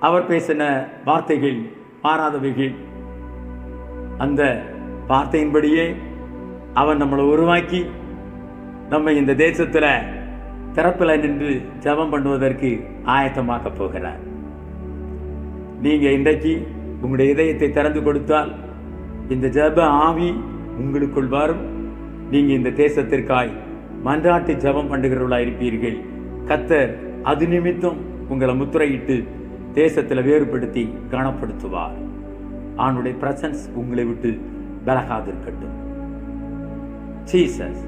அவர் பேசின வார்த்தைகள் மாறாதவைகள். அந்த வார்த்தையின்படியே அவன் நம்மளை உருவாக்கி நம்ம இந்த தேசத்தில் திறப்பில் நின்று ஜெபம் பண்ணுவதற்கு ஆயத்தமாக்க போகிறார். நீங்கள் இன்றைக்கு உங்களுடைய இதயத்தை திறந்து கொடுத்தால் இந்த ஜெப ஆவி உங்களுக்குள் வரும். நீங்கள் இந்த தேசத்திற்காய் மன்றாட்டு ஜெபம் பண்ணுகிறவர்களாக இருப்பீர்கள். கர்த்தர் அது நிமித்தம் உங்களை முத்திரையிட்டு தேசத்தில் வேறுபடுத்தி கனப்படுத்துவார். அவனுடைய பிரசன்ஸ் உங்களை விட்டு விலகாதிருக்கட்டும். ஜீசஸ்